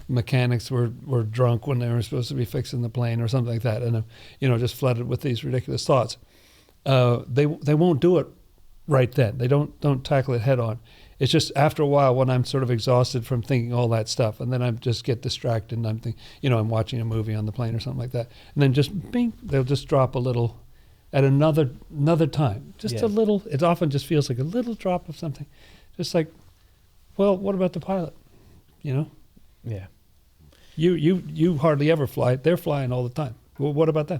mechanics were drunk when they were supposed to be fixing the plane or something like that, and just flooded with these ridiculous thoughts. They won't do it right then. They don't tackle it head on. It's just after a while when I'm sort of exhausted from thinking all that stuff, and then I just get distracted, and I'm thinking, I'm watching a movie on the plane or something like that, and then just bing, they'll just drop a little at another time, just a little. It often just feels like a little drop of something, just like, well, what about the pilot? Yeah. You hardly ever fly. They're flying all the time. Well, what about them?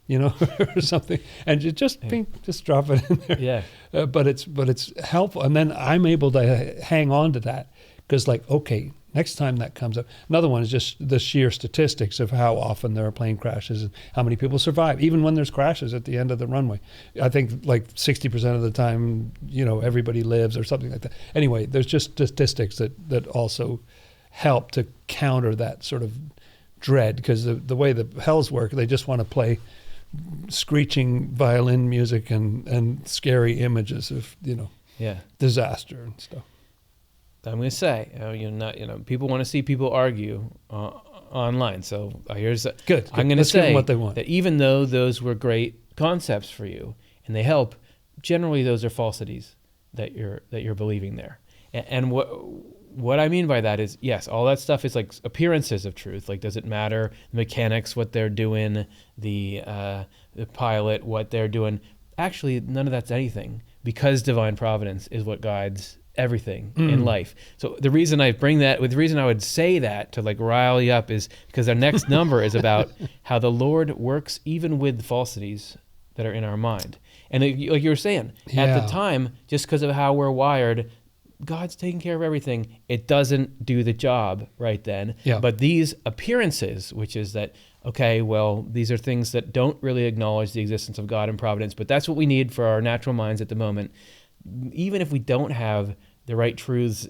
Or something, and you just just drop it in there. Yeah. But it's helpful, and then I'm able to hang on to that, because okay, next time that comes up. Another one is just the sheer statistics of how often there are plane crashes and how many people survive, even when there's crashes at the end of the runway. I think 60% of the time, everybody lives or something like that. Anyway, there's just statistics that also help to counter that sort of dread, because the way the hells work, they just want to play screeching violin music and scary images of disaster and stuff. I'm going to say, people want to see people argue online. So here's good. I'm going to Let's give them say what they want. That even though those were great concepts for you and they help, generally those are falsities that you're believing there. And what I mean by that is, yes, all that stuff is like appearances of truth. Like, does it matter the mechanics, what they're doing, the pilot, what they're doing? Actually, none of that's anything, because divine providence is what guides everything in life. So the reason I would say that to rile you up is because our next number is about how the Lord works even with falsities that are in our mind. And like you were saying, at the time, just because of how we're wired, God's taking care of everything. It doesn't do the job right then. Yeah. But these appearances, which is that, okay, well, these are things that don't really acknowledge the existence of God and providence, but that's what we need for our natural minds at the moment. Even if we don't have the right truths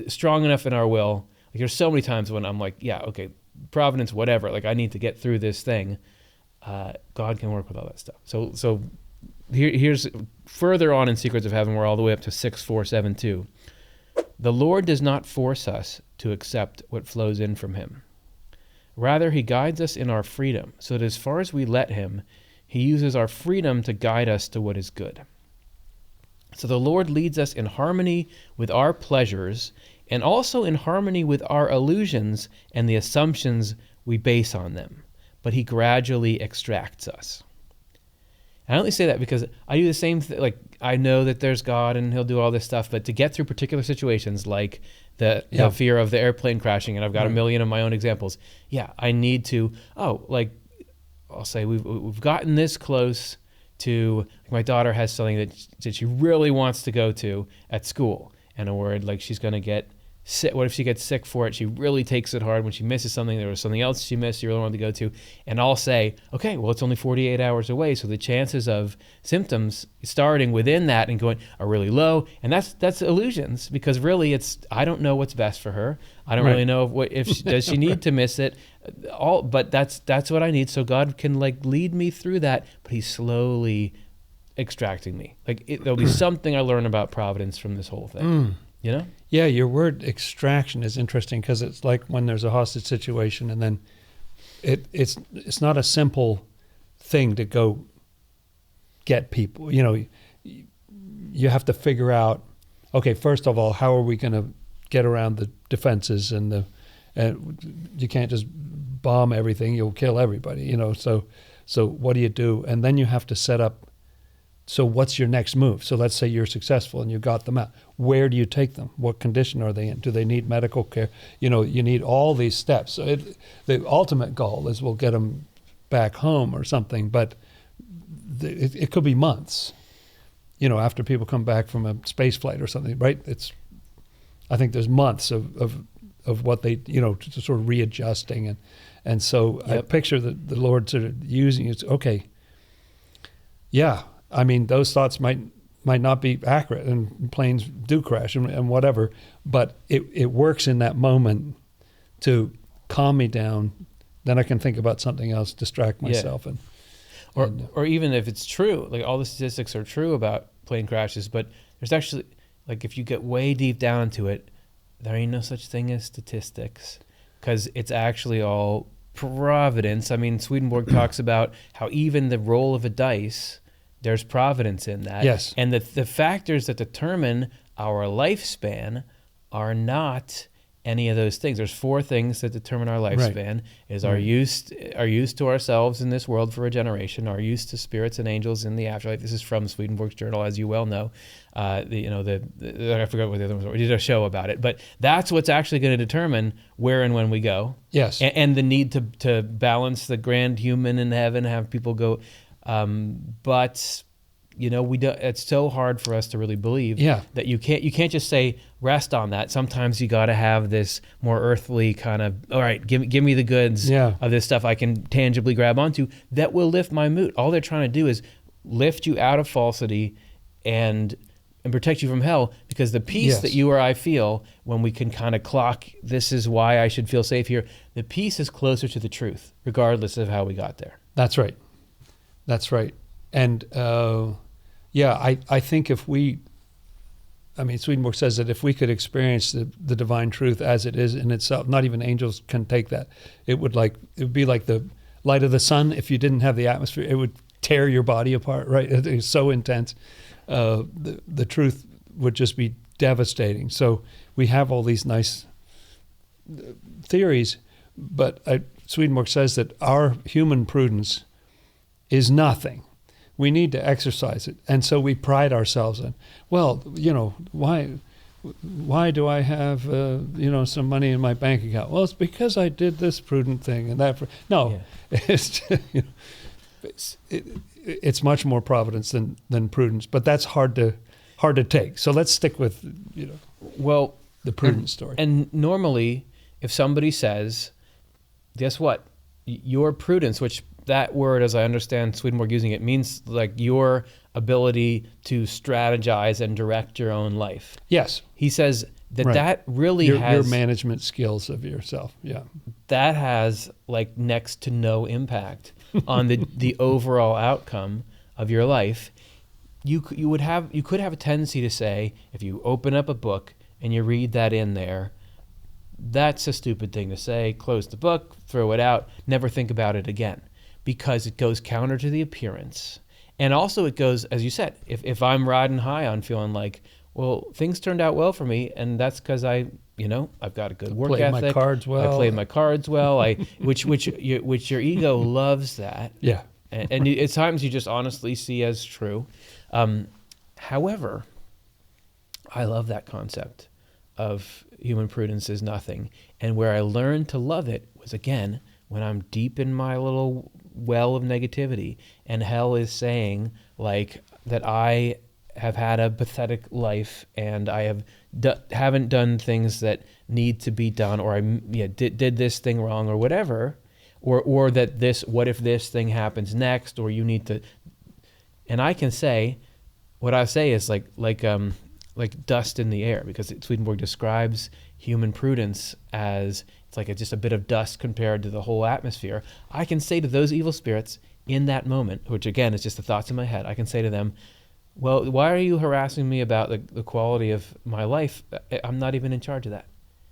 strong enough in our will, there's so many times when I'm like, yeah, okay, providence, whatever, I need to get through this thing. God can work with all that stuff. So here's further on in Secrets of Heaven, we're all the way up to 6.4.7.2. The Lord does not force us to accept what flows in from him. Rather, he guides us in our freedom, so that as far as we let him, he uses our freedom to guide us to what is good. So the Lord leads us in harmony with our pleasures and also in harmony with our illusions and the assumptions we base on them. But he gradually extracts us. And I only say that because I do the same thing. Like, I know that there's God and he'll do all this stuff, but to get through particular situations like the fear of the airplane crashing, and I've got a million of my own examples. Yeah, I need to, I'll say we've gotten this close to, my daughter has something that she really wants to go to at school, and a word like she's going to get sick. What if she gets sick for it? She really takes it hard when she misses something. There was something else she missed she really wanted to go to. And I'll say, okay, well, it's only 48 hours away, so the chances of symptoms starting within that and going are really low. And that's illusions, because really I don't know what's best for her. I don't really know does she need to miss it. But that's what I need. So God can lead me through that, but he's slowly extracting me. There'll be something I learn about Providence from this whole thing. You know? Yeah, your word extraction is interesting, because it's like when there's a hostage situation, and then it's not a simple thing to go get people. You have to figure out, okay, first of all, how are we going to get around the defenses and you can't just bomb everything, you'll kill everybody, so what do you do? And then you have to set up, so what's your next move? So let's say you're successful and you got them out. Where do you take them? What condition are they in? Do they need medical care? You need all these steps. So the ultimate goal is we'll get them back home or something, but it could be months, after people come back from a space flight or something, right? I think there's months of what they, to sort of readjusting. And so I picture the Lord sort of using it. Okay, yeah, I mean, those thoughts might not be accurate, and planes do crash and whatever, but it works in that moment to calm me down. Then I can think about something else, distract myself. Or even if it's true, all the statistics are true about plane crashes, but there's actually, if you get way deep down into it, there ain't no such thing as statistics, because it's actually all providence. I mean, Swedenborg talks about how even the roll of a dice, there's providence in that. Yes. And the factors that determine our lifespan are not any of those things. There's 4 things that determine our lifespan. Is our use to ourselves in this world for regeneration, our use to spirits and angels in the afterlife. This is from Swedenborg's journal, as you well know. I forgot what the other ones were. We did a show about it, but that's what's actually going to determine where and when we go. Yes. And the need to balance the grand human in heaven, have people go. But it's so hard for us to really believe that you can't just say rest on that. Sometimes you got to have this more earthly kind of, all right, give me the goods of this stuff I can tangibly grab onto that will lift my mood. All they're trying to do is lift you out of falsity and protect you from hell, because the peace that you or I feel when we can kind of clock, this is why I should feel safe here. The peace is closer to the truth, regardless of how we got there. That's right. And I think Swedenborg says that if we could experience the divine truth as it is in itself, not even angels can take that. It would be like the light of the sun. If you didn't have the atmosphere, it would tear your body apart, right? It's so intense. The truth would just be devastating. So we have all these nice theories, but Swedenborg says that our human prudence is nothing. We need to exercise it. And so we pride ourselves in, why do I have, some money in my bank account? Well, it's because I did this prudent thing and that. It's much more providence than prudence, but that's hard to take. So let's stick with, the prudence story. And normally, if somebody says, guess what? Your prudence, which that word, as I understand Swedenborg using it, means your ability to strategize and direct your own life. Yes. He says that really has... Your management skills of yourself, that has next to no impact on the overall outcome of your life. You could have a tendency to say, if you open up a book and you read that in there, that's a stupid thing to say. Close the book, throw it out, never think about it again, because it goes counter to the appearance. And also it goes, as you said, if I'm riding high on feeling things turned out well for me, and that's because I I've got a good work Played my ethic. cards well. I played my cards well. Which your ego loves that. Yeah. And at times you just honestly see as true. However, I love that concept of human prudence is nothing. And where I learned to love it was, again, when I'm deep in my little well of negativity and hell is saying that I have had a pathetic life and I haven't done things that need to be done, or I did this thing wrong or whatever, or that what if this thing happens next, or you need to, and I can say, what I say is like dust in the air, because Swedenborg describes human prudence as it's just a bit of dust compared to the whole atmosphere. I can say to those evil spirits in that moment, which again is just the thoughts in my head, I can say to them, well, why are you harassing me about the quality of my life? I'm not even in charge of that.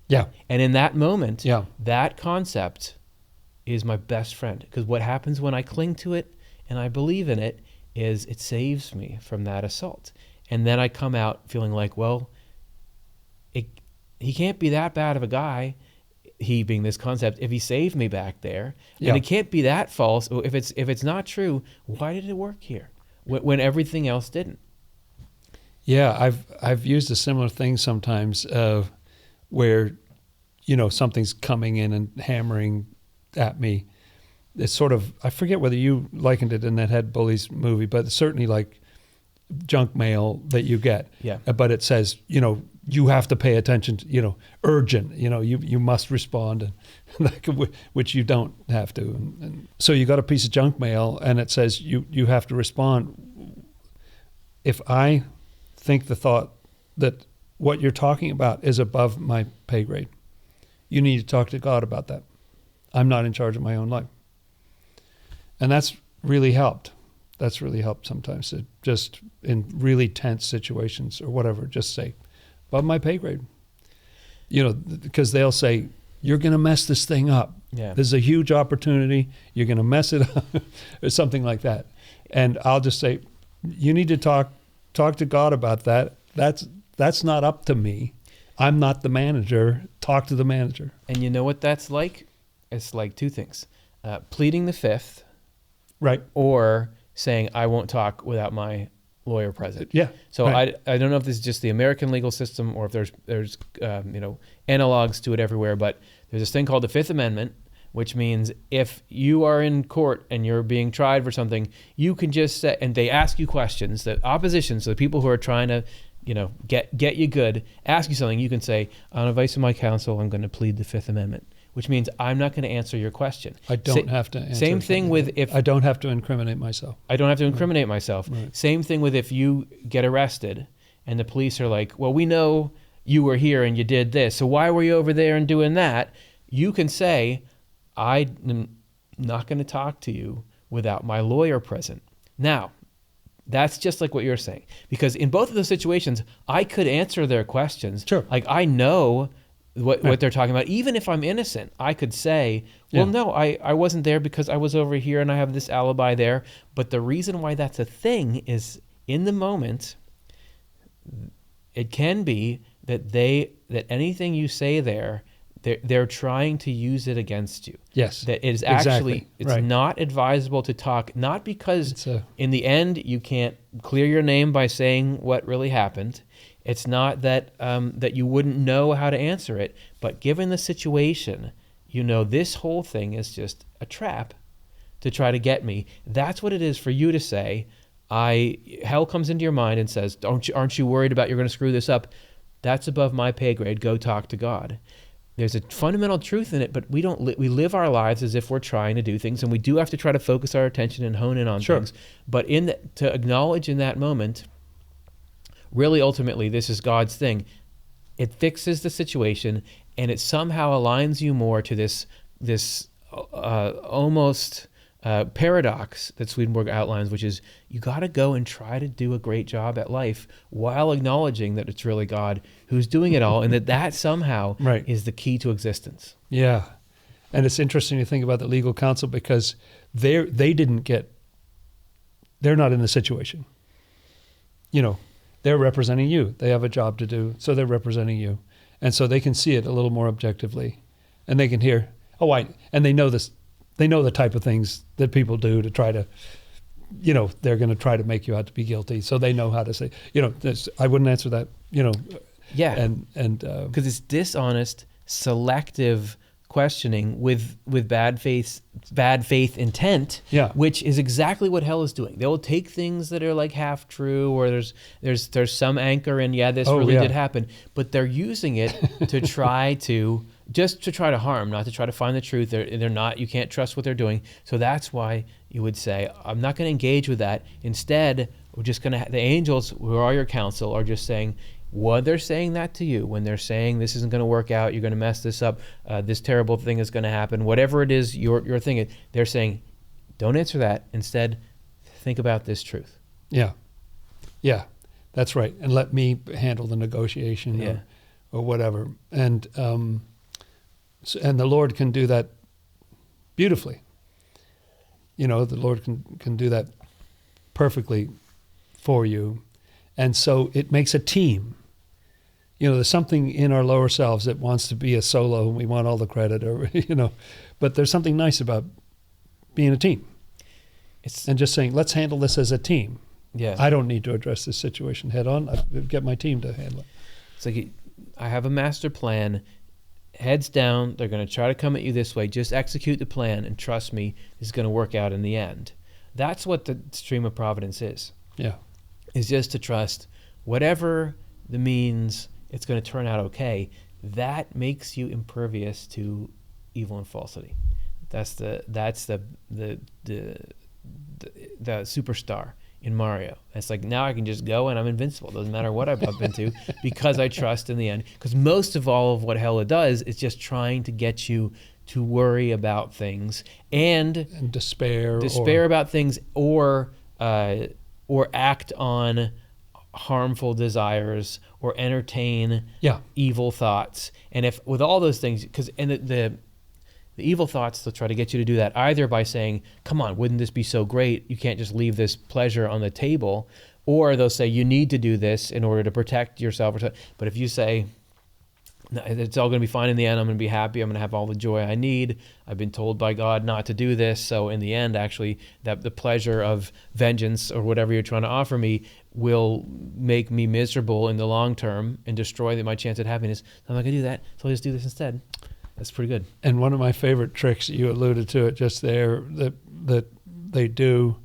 Yeah. And in that moment, Yeah. that concept is my best friend, because what happens when I cling to it and I believe in it is it saves me from that assault. And then I come out feeling like, well, he can't be that bad of a guy, he being this concept, if he saved me back there. Yeah. And it can't be that false. If it's not true, why did it work here when everything else didn't? Yeah, I've used a similar thing sometimes, where something's coming in and hammering at me. It's sort of, I forget whether you likened it in that Head Bullies movie, but it's certainly like junk mail that you get. Yeah. But it says, you have to pay attention to, urgent, you must respond, and which you don't have to. And so you got a piece of junk mail and it says you have to respond. If I think the thought that what you're talking about is above my pay grade, you need to talk to God about that. I'm not in charge of my own life. And that's really helped. That's really helped sometimes, just in really tense situations or whatever, just say, above my pay grade. Because they'll say, you're going to mess this thing up. Yeah. This is a huge opportunity. You're going to mess it up, or something like that. And I'll just say, you need to talk to God about that. That's not up to me. I'm not the manager. Talk to the manager. And you know what that's like? It's like two things. Pleading the fifth. Right. Or saying, I won't talk without my lawyer present. Yeah. So right. I don't know if this is just the American legal system or if there's analogs to it everywhere, but there's this thing called the Fifth Amendment, which means if you are in court and you're being tried for something, you can just say, and they ask you questions, the opposition, so the people who are trying to get you good, ask you something, you can say, on advice of my counsel, I'm going to plead the Fifth Amendment, which means I'm not going to answer your question. I don't have to answer. Same thing with if... I don't have to incriminate myself. I don't have to incriminate myself. Right. Same thing with if you get arrested and the police are like, well, we know you were here and you did this, so why were you over there and doing that? You can say, I'm not going to talk to you without my lawyer present. Now, that's just like what you're saying. Because in both of those situations, I could answer their questions. Sure. Like I know what they're talking about. Even if I'm innocent, I could say, well, no, I wasn't there because I was over here and I have this alibi there. But the reason why that's a thing is in the moment, it can be that anything you say there, they're trying to use it against you. Yes. That it is actually, exactly. it's right. not advisable to talk, not because in the end you can't clear your name by saying what really happened. It's not that that you wouldn't know how to answer it, but given the situation, this whole thing is just a trap to try to get me. That's what it is for you to say. Hell comes into your mind and says, aren't you worried about you're going to screw this up? That's above my pay grade. Go talk to God. There's a fundamental truth in it, but we don't. We live our lives as if we're trying to do things, and we do have to try to focus our attention and hone in on things. But to acknowledge in that moment, really, ultimately, this is God's thing. It fixes the situation, and it somehow aligns you more to this almost paradox that Swedenborg outlines, which is you got to go and try to do a great job at life while acknowledging that it's really God who's doing it all, and that somehow is the key to existence. Yeah, and it's interesting to think about the legal counsel because they're not in the situation. They're representing you. They have a job to do, so they're representing you. And so they can see it a little more objectively, and they can hear, and they know this, they know the type of things that people do to try to, they're going to try to make you out to be guilty. So they know how to say, I wouldn't answer that, Yeah. and Because it's dishonest, selective questioning with bad faith intent, Yeah. which is exactly what hell is doing. They will take things that are like half true, or there's some anchor in, this really did happen, but they're using it to try to harm, not to try to find the truth. They're not. You can't trust what they're doing. So that's why you would say, I'm not going to engage with that. Instead, we're just going to. The angels, who are your counsel, are just saying, what they're saying that to you when they're saying this isn't going to work out, you're going to mess this up, this terrible thing is going to happen, whatever it is you're thinking, they're saying, don't answer that. Instead, think about this truth. Yeah, that's right. And let me handle the negotiation or whatever. And and the Lord can do that beautifully. The Lord can do that perfectly for you. And so it makes a team. There's something in our lower selves that wants to be a solo and we want all the credit, or, but there's something nice about being a team. And just saying, let's handle this as a team. Yeah. I don't need to address this situation head on. I get my team to handle it. It's like, I have a master plan, heads down, they're going to try to come at you this way, just execute the plan and trust me, this is going to work out in the end. That's what the stream of providence is. Yeah. Is just to trust whatever the means, it's going to turn out okay. That makes you impervious to evil and falsity. That's the superstar in Mario. It's like, now I can just go and I'm invincible. Doesn't matter what I bump into, because I trust in the end. Because most of all of what hell does is just trying to get you to worry about things and despair about things, or act on harmful desires, or entertain evil thoughts. And if with all those things, the evil thoughts, they'll try to get you to do that either by saying, come on, wouldn't this be so great? You can't just leave this pleasure on the table. Or they'll say, you need to do this in order to protect yourself. But if you say, no, it's all going to be fine in the end, I'm going to be happy, I'm going to have all the joy I need, I've been told by God not to do this, so in the end, actually, that the pleasure of vengeance or whatever you're trying to offer me will make me miserable in the long term and destroy my chance at happiness. So I'm not going to do that, so I'll just do this instead. That's pretty good. And one of my favorite tricks, you alluded to it just there, that they do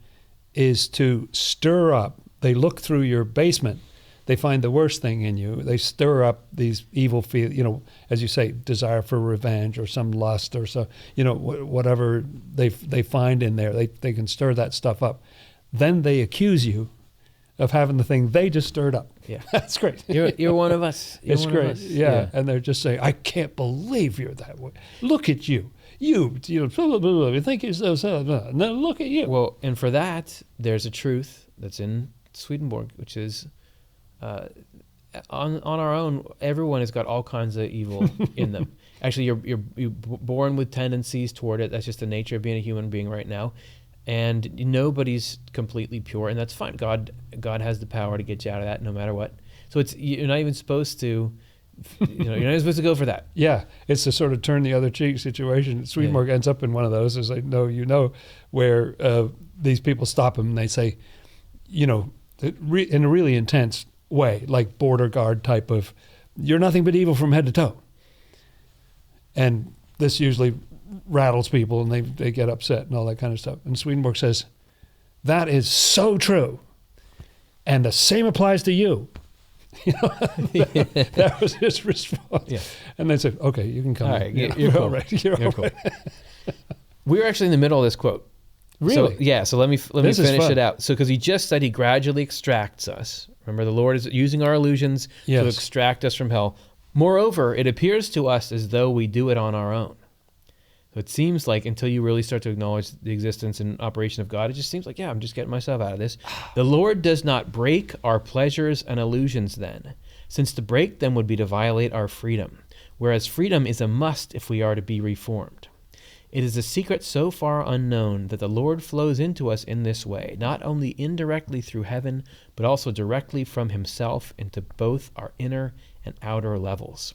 is to stir up. They look through your basement. They find the worst thing in you. They stir up these evil as you say, desire for revenge or some lust or so, whatever they find in there. They can stir that stuff up. Then they accuse you of having the thing they just stirred up. Yeah, that's great. You're one of us. It's great. Yeah, and they're just saying, I can't believe you're that way. Look at you. You blah, blah, blah. You think you're so. No, look at you. Well, and for that, there's a truth that's in Swedenborg, which is, on our own, everyone has got all kinds of evil in them. Actually, you're born with tendencies toward it. That's just the nature of being a human being right now. And nobody's completely pure, and that's fine. God has the power to get you out of that, no matter what. So you're not even supposed to, you're not even supposed to go for that. Yeah, it's a sort of turn the other cheek situation. Swedenborg ends up in one of those. It's like, no, where these people stop him and they say, in a really intense way, like border guard type of, you're nothing but evil from head to toe. And this usually rattles people and they get upset and all that kind of stuff. And Swedenborg says, that is so true. And the same applies to you. That was his response. Yeah. And they said, okay, you can come. All right, in. you're cool. All right. You're all cool. right. We're actually in the middle of this quote. Really? So let me finish it out. So because he just said he gradually extracts us. Remember, the Lord is using our illusions to extract us from hell. Moreover, it appears to us as though we do it on our own. So it seems like until you really start to acknowledge the existence and operation of God, it just seems like, I'm just getting myself out of this. The Lord does not break our pleasures and illusions then, since to break them would be to violate our freedom, whereas freedom is a must if we are to be reformed. It is a secret so far unknown that the Lord flows into us in this way, not only indirectly through heaven, but also directly from himself into both our inner and outer levels.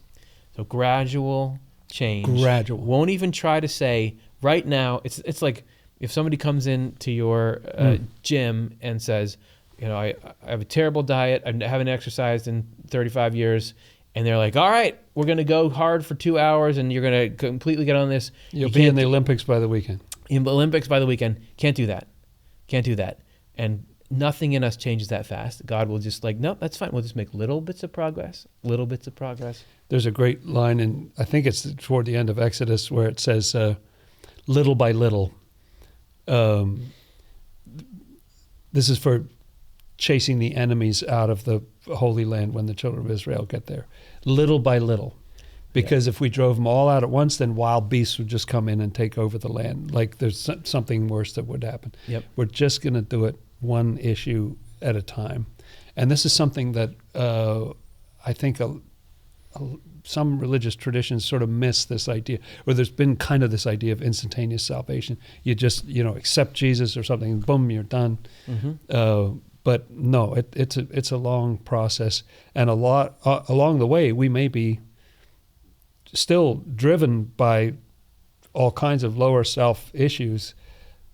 So gradual change. Gradual. Won't even try to say right now. It's like if somebody comes into your gym and says, I have a terrible diet. I haven't exercised in 35 years. And they're like, all right, we're going to go hard for 2 hours and you're going to completely get on this. You'll be in the Olympics by the weekend. In the Olympics by the weekend. Can't do that. And nothing in us changes that fast. God will just nope, that's fine. We'll just make little bits of progress. There's a great line in, I think it's toward the end of Exodus, where it says, little by little. This is for chasing the enemies out of the Holy Land when the children of Israel get there. Little by little. Because if we drove them all out at once, then wild beasts would just come in and take over the land. Like there's something worse that would happen. Yep. We're just going to do it one issue at a time. And this is something that I think some religious traditions sort of miss this idea, or there's been kind of this idea of instantaneous salvation. You just, accept Jesus or something, and boom, you're done. Mm-hmm. But no, it's a long process. And a lot along the way, we may be still driven by all kinds of lower self issues,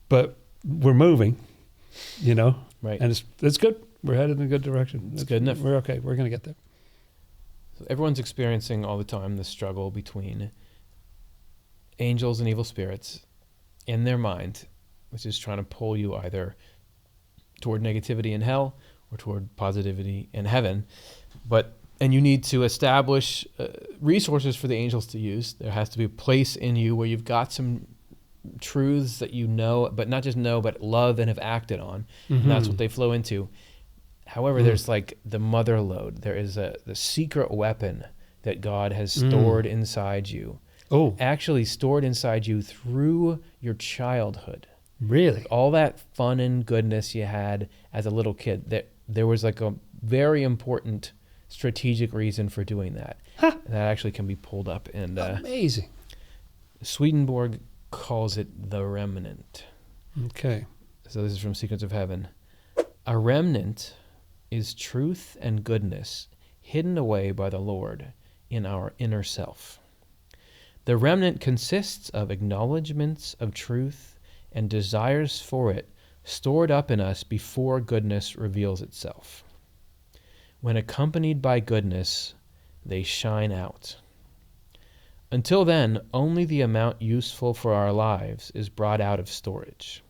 but we're moving, Right. And it's good. We're headed in a good direction. It's good enough. We're okay. We're going to get there. So everyone's experiencing all the time the struggle between angels and evil spirits in their mind, which is trying to pull you either toward negativity in hell or toward positivity in heaven. And you need to establish resources for the angels to use. There has to be a place in you where you've got some truths that but not just know, but love and have acted on. Mm-hmm. And that's what they flow into. However, there's the mother lode. There is the secret weapon that God has stored inside you. Oh. Actually stored inside you through your childhood. Really? All that fun and goodness you had as a little kid, there was a very important strategic reason for doing that. Huh. That actually can be pulled up. And amazing. Swedenborg calls it the remnant. Okay. So this is from Secrets of Heaven. A remnant is truth and goodness hidden away by the Lord in our inner self. The remnant consists of acknowledgments of truth and desires for it stored up in us before goodness reveals itself. When accompanied by goodness, they shine out. Until then, only the amount useful for our lives is brought out of storage.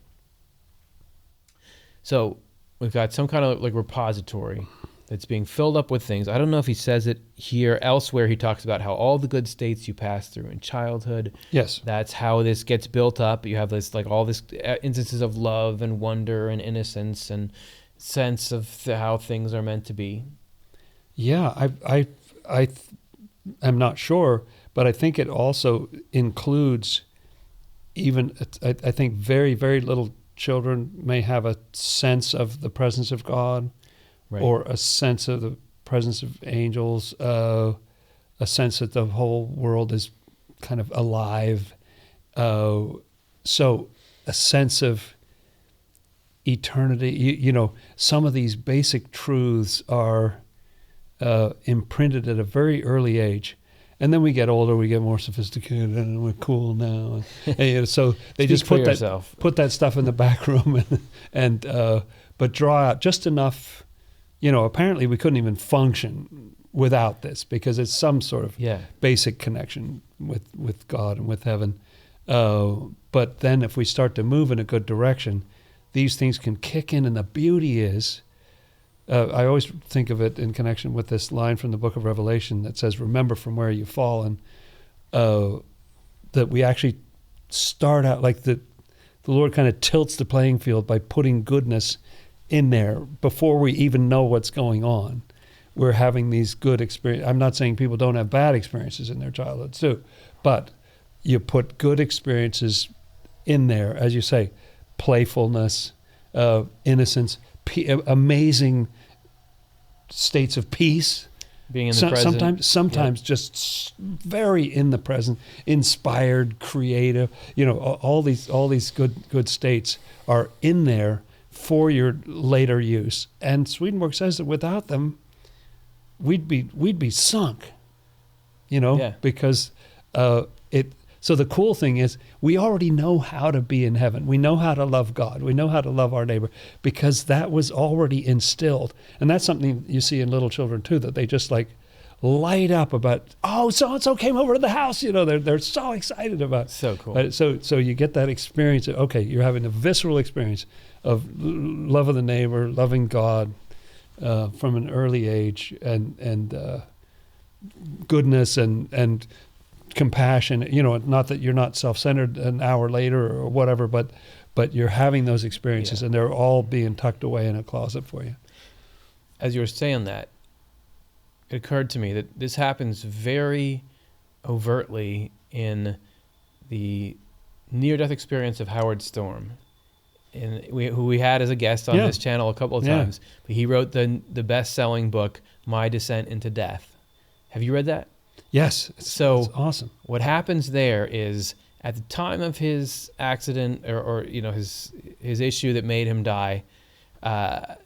So we've got some kind of repository that's being filled up with things. I don't know if he says it here. Elsewhere, he talks about how all the good states you pass through in childhood. Yes. That's how this gets built up. You have this all this instances of love and wonder and innocence and sense of how things are meant to be. Yeah, I am not sure, but I think it also includes even, I think very, very little children may have a sense of the presence of God, right, or a sense of the presence of angels, a sense that the whole world is kind of alive. So a sense of eternity, some of these basic truths are imprinted at a very early age. And then we get older, we get more sophisticated, and we're cool now. And so they just put that stuff in the back room, but draw out just enough. Apparently we couldn't even function without this because it's some sort of basic connection with God and with heaven. But then if we start to move in a good direction, these things can kick in, and the beauty is, I always think of it in connection with this line from the book of Revelation that says, remember from where you've fallen, that we actually start out like the Lord kind of tilts the playing field by putting goodness in there before we even know what's going on. We're having these good experiences. I'm not saying people don't have bad experiences in their childhood too, but you put good experiences in there, as you say, playfulness, innocence, amazing states of peace, being in the present. Sometimes just very in the present, inspired, creative. All these good states are in there for your later use. And Swedenborg says that without them, we'd be sunk. Yeah. because it. So the cool thing is we already know how to be in heaven. We know how to love God. We know how to love our neighbor because that was already instilled. And that's something you see in little children too, that they just like light up about, oh, so-and-so came over to the house. They're so excited about. So cool. So you get that experience of, okay, you're having a visceral experience of love of the neighbor, loving God from an early age, and goodness and compassion, not that you're not self-centered an hour later or whatever, but you're having those experiences, and they're all being tucked away in a closet for you. As you were saying that, it occurred to me that this happens very overtly in the near-death experience of Howard Storm, who we had as a guest on this channel a couple of times. But he wrote the best-selling book, My Descent into Death. Have you read that? Yes. It's awesome. What happens there is at the time of his accident or his issue that made him die,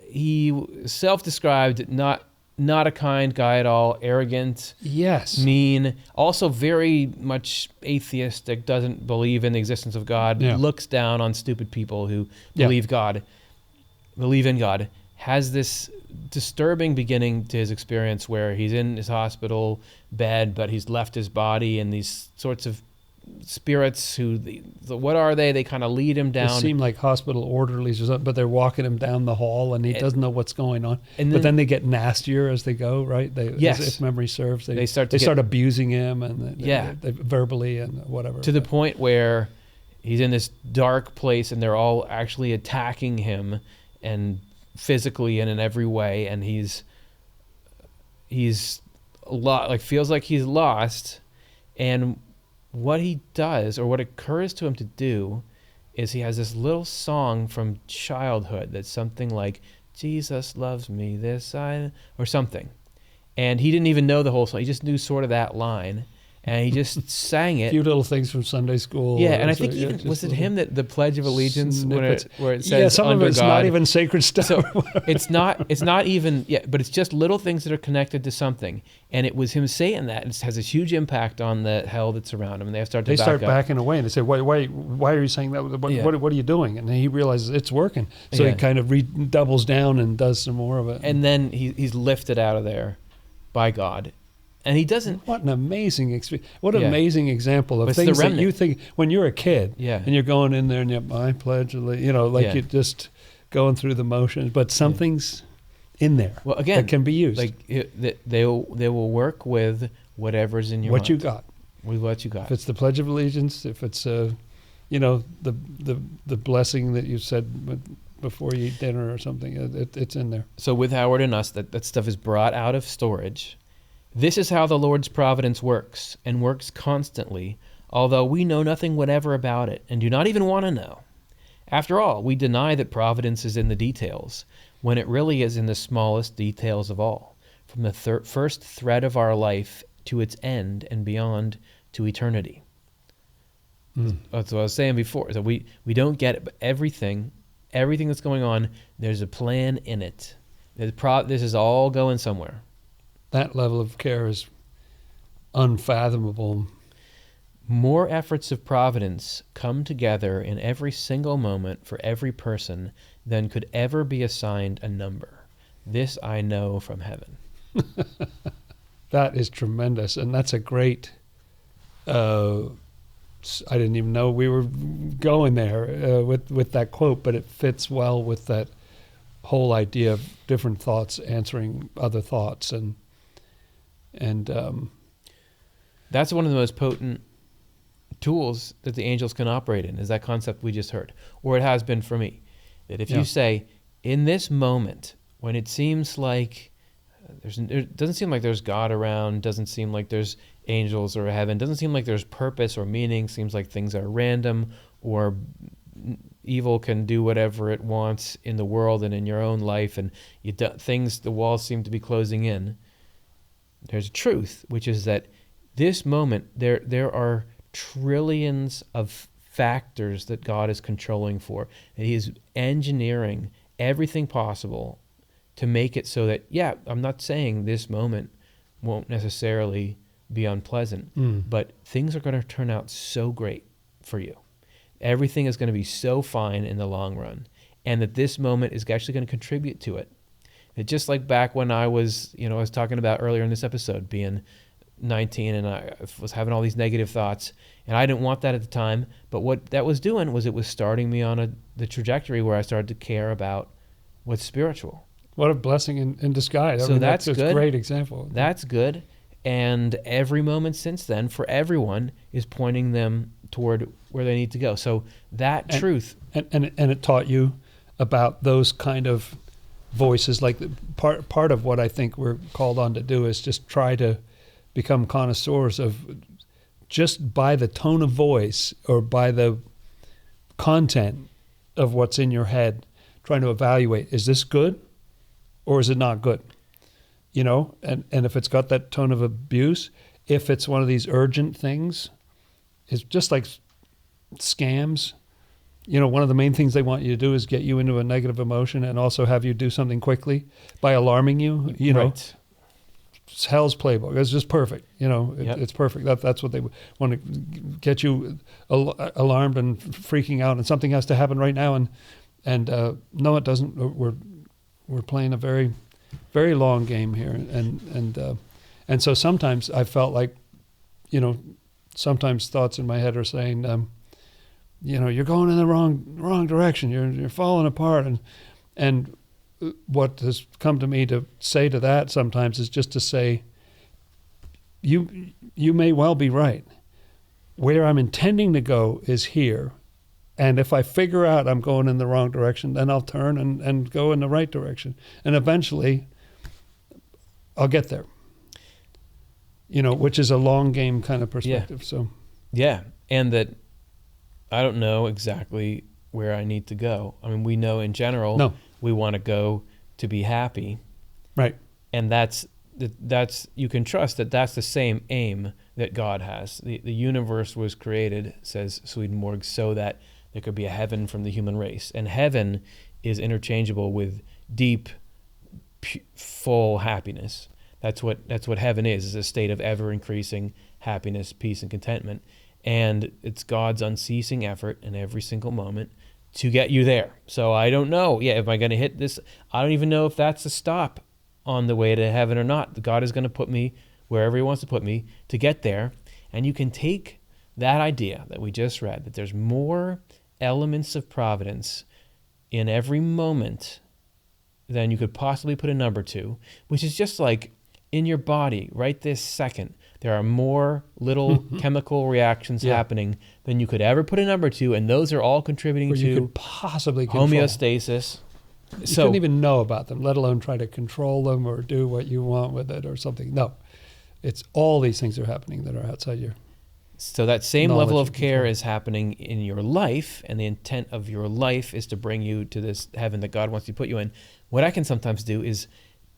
he self-described not a kind guy at all, arrogant, mean, also very much atheistic, doesn't believe in the existence of God, looks down on stupid people who believe in God, has this disturbing beginning to his experience where he's in his hospital bed, but he's left his body, and these sorts of spirits what are they? They kind of lead him down. They seem like hospital orderlies or something, but they're walking him down the hall, and he doesn't know what's going on. But then they get nastier as they go, right? If memory serves, they start abusing him, and they verbally and whatever. To the point where he's in this dark place, and they're all actually attacking him, and physically and in every way, and he's feels like he's lost. And what he does, or what occurs to him to do, is he has this little song from childhood that's something like, Jesus loves me, or something. And he didn't even know the whole song. He just knew sort of that line. And he just sang it. A few little things from Sunday school. Yeah, and I think was it him that the Pledge of Allegiance, where it says some under of it's God. not even sacred stuff. So it's not even, but it's just little things that are connected to something. And it was him saying that. It has a huge impact on the hell that's around him. And they start backing away, and they say, why are you saying that? What are you doing? And then he realizes it's working. So he kind of doubles down and does some more of it. And then he's lifted out of there by God. And he doesn't. What an amazing experience! What an amazing example of things that you think when you're a kid, and you're going in there and you're, I pledge, you're just going through the motions, but something's in there. Well, again, that can be used. Like they will work with whatever's in your what mind. you got. With what you got. If it's the Pledge of Allegiance, if it's the blessing that you said before you eat dinner or something, it's in there. So with Howard and us, that stuff is brought out of storage. This is how the Lord's providence works, and works constantly, although we know nothing whatever about it, and do not even want to know. After all, we deny that providence is in the details, when it really is in the smallest details of all, from the first thread of our life to its end and beyond to eternity. That's what I was saying before. So we don't get it, but everything that's going on, there's a plan in it. This is all going somewhere. That level of care is unfathomable. More efforts of providence come together in every single moment for every person than could ever be assigned a number. This I know from heaven. That is tremendous, and that's a great... I didn't even know we were going there with that quote, but it fits well with that whole idea of different thoughts answering other thoughts, and that's one of the most potent tools that the angels can operate in, is that concept we just heard, or it has been for me. That if you say, in this moment, when it seems like it doesn't seem like there's God around, doesn't seem like there's angels or heaven, doesn't seem like there's purpose or meaning, seems like things are random, or evil can do whatever it wants in the world and in your own life, and the walls seem to be closing in. There's a truth, which is that this moment, there are trillions of factors that God is controlling for, and He is engineering everything possible to make it so that, I'm not saying this moment won't necessarily be unpleasant, but things are going to turn out so great for you. Everything is going to be so fine in the long run, and that this moment is actually going to contribute to it. It just like back when I was talking about earlier in this episode, being 19 and I was having all these negative thoughts, and I didn't want that at the time, but what that was doing was it was starting me on the trajectory where I started to care about what's spiritual. What a blessing in disguise. So that's a good. Great example. That's good. And every moment since then for everyone is pointing them toward where they need to go. So that truth. And it taught you about those kind of voices. Like part of what I think we're called on to do is just try to become connoisseurs of, just by the tone of voice or by the content of what's in your head, trying to evaluate, is this good or is it not good? And if it's got that tone of abuse, if it's one of these urgent things, it's just like scams. One of the main things they want you to do is get you into a negative emotion and also have you do something quickly by alarming you. Right. It's hell's playbook. It's just perfect. Yep. It's perfect. That's what they want to get you alarmed and freaking out, and something has to happen right now. And no, it doesn't. We're playing a very, very long game here, and so sometimes I felt like, sometimes thoughts in my head are saying, you're going in the wrong direction. You're falling apart, and what has come to me to say to that sometimes is just to say, you may well be right. Where I'm intending to go is here, and if I figure out I'm going in the wrong direction, then I'll turn and go in the right direction, and eventually I'll get there. Which is a long game kind of perspective. Yeah. So yeah, and that I don't know exactly where I need to go. I mean, we know in general we want to go to be happy, right? And that's you can trust that that's the same aim that God has. The universe was created, says Swedenborg, so that there could be a heaven from the human race, and heaven is interchangeable with deep, full happiness. That's what heaven is a state of ever increasing happiness, peace, and contentment. And it's God's unceasing effort in every single moment to get you there. So I don't know. Yeah, am I going to hit this? I don't even know if that's a stop on the way to heaven or not. God is going to put me wherever he wants to put me to get there. And you can take that idea that we just read, that there's more elements of providence in every moment than you could possibly put a number to, which is just like in your body right this second. There are more little chemical reactions happening than you could ever put a number to, and those are all contributing you to could possibly control. homeostasis. You couldn't even know about them, let alone try to control them or do what you want with it or something. No, it's all these things are happening that are outside your. So that same knowledge level of and care control. is happening in your life, and the intent of your life is to bring you to this heaven that God wants to put you in. What I can sometimes do is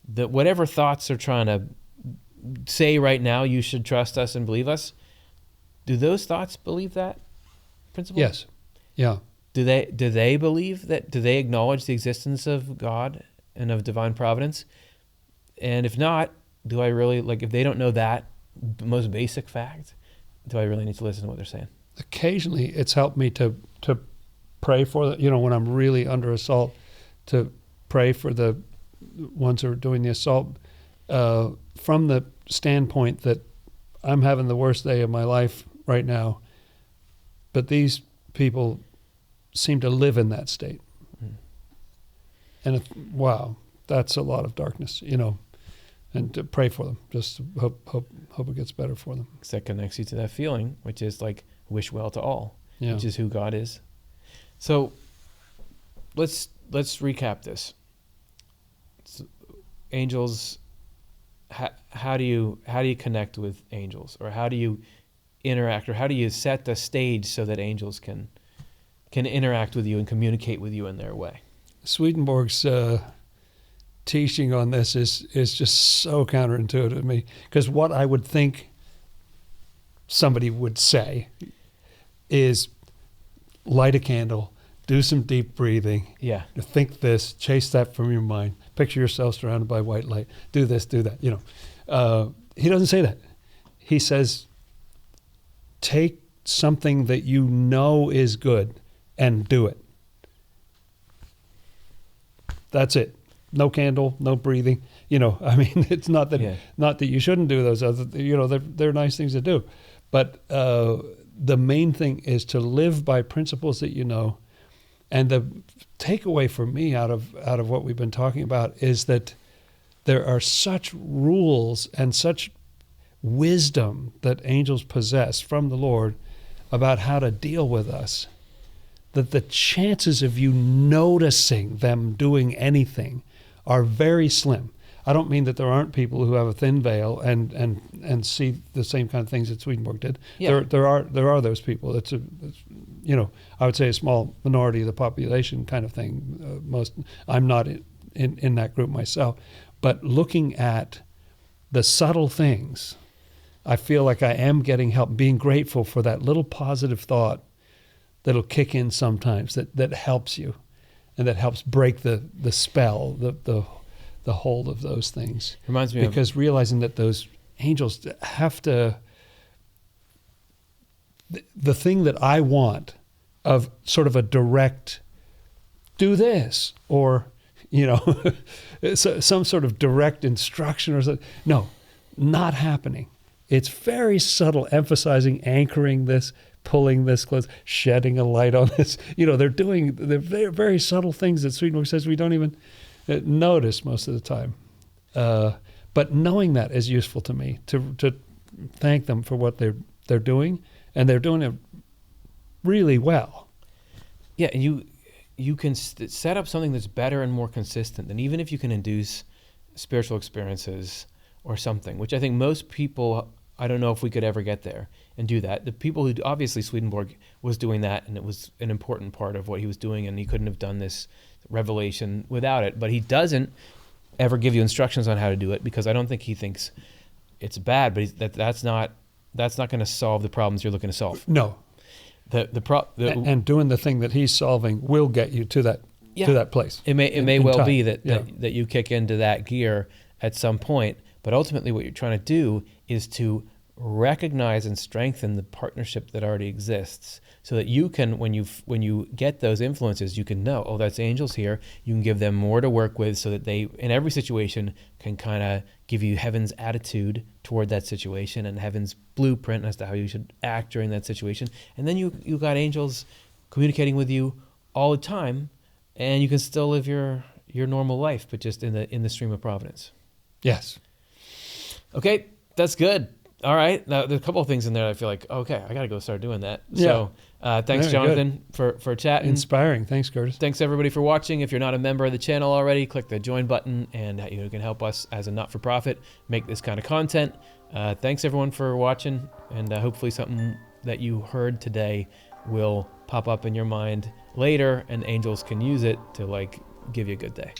that whatever thoughts are trying to say right now, you should trust us and believe us. Do those thoughts believe that principle? Yes. Yeah. Do they believe that? Do they acknowledge the existence of God and of divine providence? And if not, do I really, if they don't know that most basic fact, do I really need to listen to what they're saying? Occasionally it's helped me to pray for when I'm really under assault, to pray for the ones who are doing the assault, from the standpoint that I'm having the worst day of my life right now, but these people seem to live in that state. And wow, that's a lot of darkness, and to pray for them, just hope it gets better for them. Because that connects you to that feeling, which is wish well to all, which is who God is. So let's recap this. So, angels, how do you connect with angels, or how do you interact, or how do you set the stage so that angels can interact with you and communicate with you in their way? Swedenborg's teaching on this is just so counterintuitive to me, because what I would think somebody would say is light a candle, do some deep breathing, think this, chase that from your mind, picture yourself surrounded by white light, do this, do that. He doesn't say that. he says, take something that you know is good and do it. That's it. No candle, no breathing. I mean, it's not that you shouldn't do those other. They're nice things to do, but the main thing is to live by principles that you know. And the takeaway for me out of what we've been talking about is that there are such rules and such wisdom that angels possess from the Lord about how to deal with us, that the chances of you noticing them doing anything are very slim. I don't mean that there aren't people who have a thin veil and see the same kind of things that Swedenborg did. Yeah. There are those people. It's I would say a small minority of the population kind of thing. I'm not in that group myself, but looking at the subtle things, I feel like I am getting help, being grateful for that little positive thought that'll kick in sometimes that helps you and that helps break the spell, the hold of those things. Reminds me because realizing that those angels have to, the thing that I want of sort of a direct, do this, or, some sort of direct instruction or something. No, not happening. It's very subtle, emphasizing, anchoring this, pulling this close, shedding a light on this. They're very, very subtle things that Swedenborg says we don't even notice most of the time. But knowing that is useful to me, to thank them for what they're doing, and they're doing it really well. Yeah, and you can set up something that's better and more consistent than even if you can induce spiritual experiences or something, which I think most people, I don't know if we could ever get there and do that. The people who, obviously Swedenborg was doing that, and it was an important part of what he was doing, and he couldn't have done this revelation without it, but he doesn't ever give you instructions on how to do it, because I don't think he thinks it's bad, but that's not going to solve the problems you're looking to solve. No. And doing the thing that he's solving will get you to that place. It may well time. be that you kick into that gear at some point, but ultimately what you're trying to do is to recognize and strengthen the partnership that already exists, so that you can, when you get those influences, you can know, oh, that's angels here. You can give them more to work with, so that they, in every situation, can kind of give you heaven's attitude toward that situation and heaven's blueprint as to how you should act during that situation. And then you got angels communicating with you all the time, and you can still live your normal life, but just in the stream of providence. Yes. Okay, that's good. All right. Now, there's a couple of things in there that I feel like, okay, I got to go start doing that. Yeah. So thanks, Very Jonathan, for chatting. Inspiring. Thanks, Curtis. Thanks, everybody, for watching. If you're not a member of the channel already, click the join button, and you can help us as a not-for-profit make this kind of content. Thanks, everyone, for watching, and hopefully something that you heard today will pop up in your mind later, and angels can use it to, give you a good day.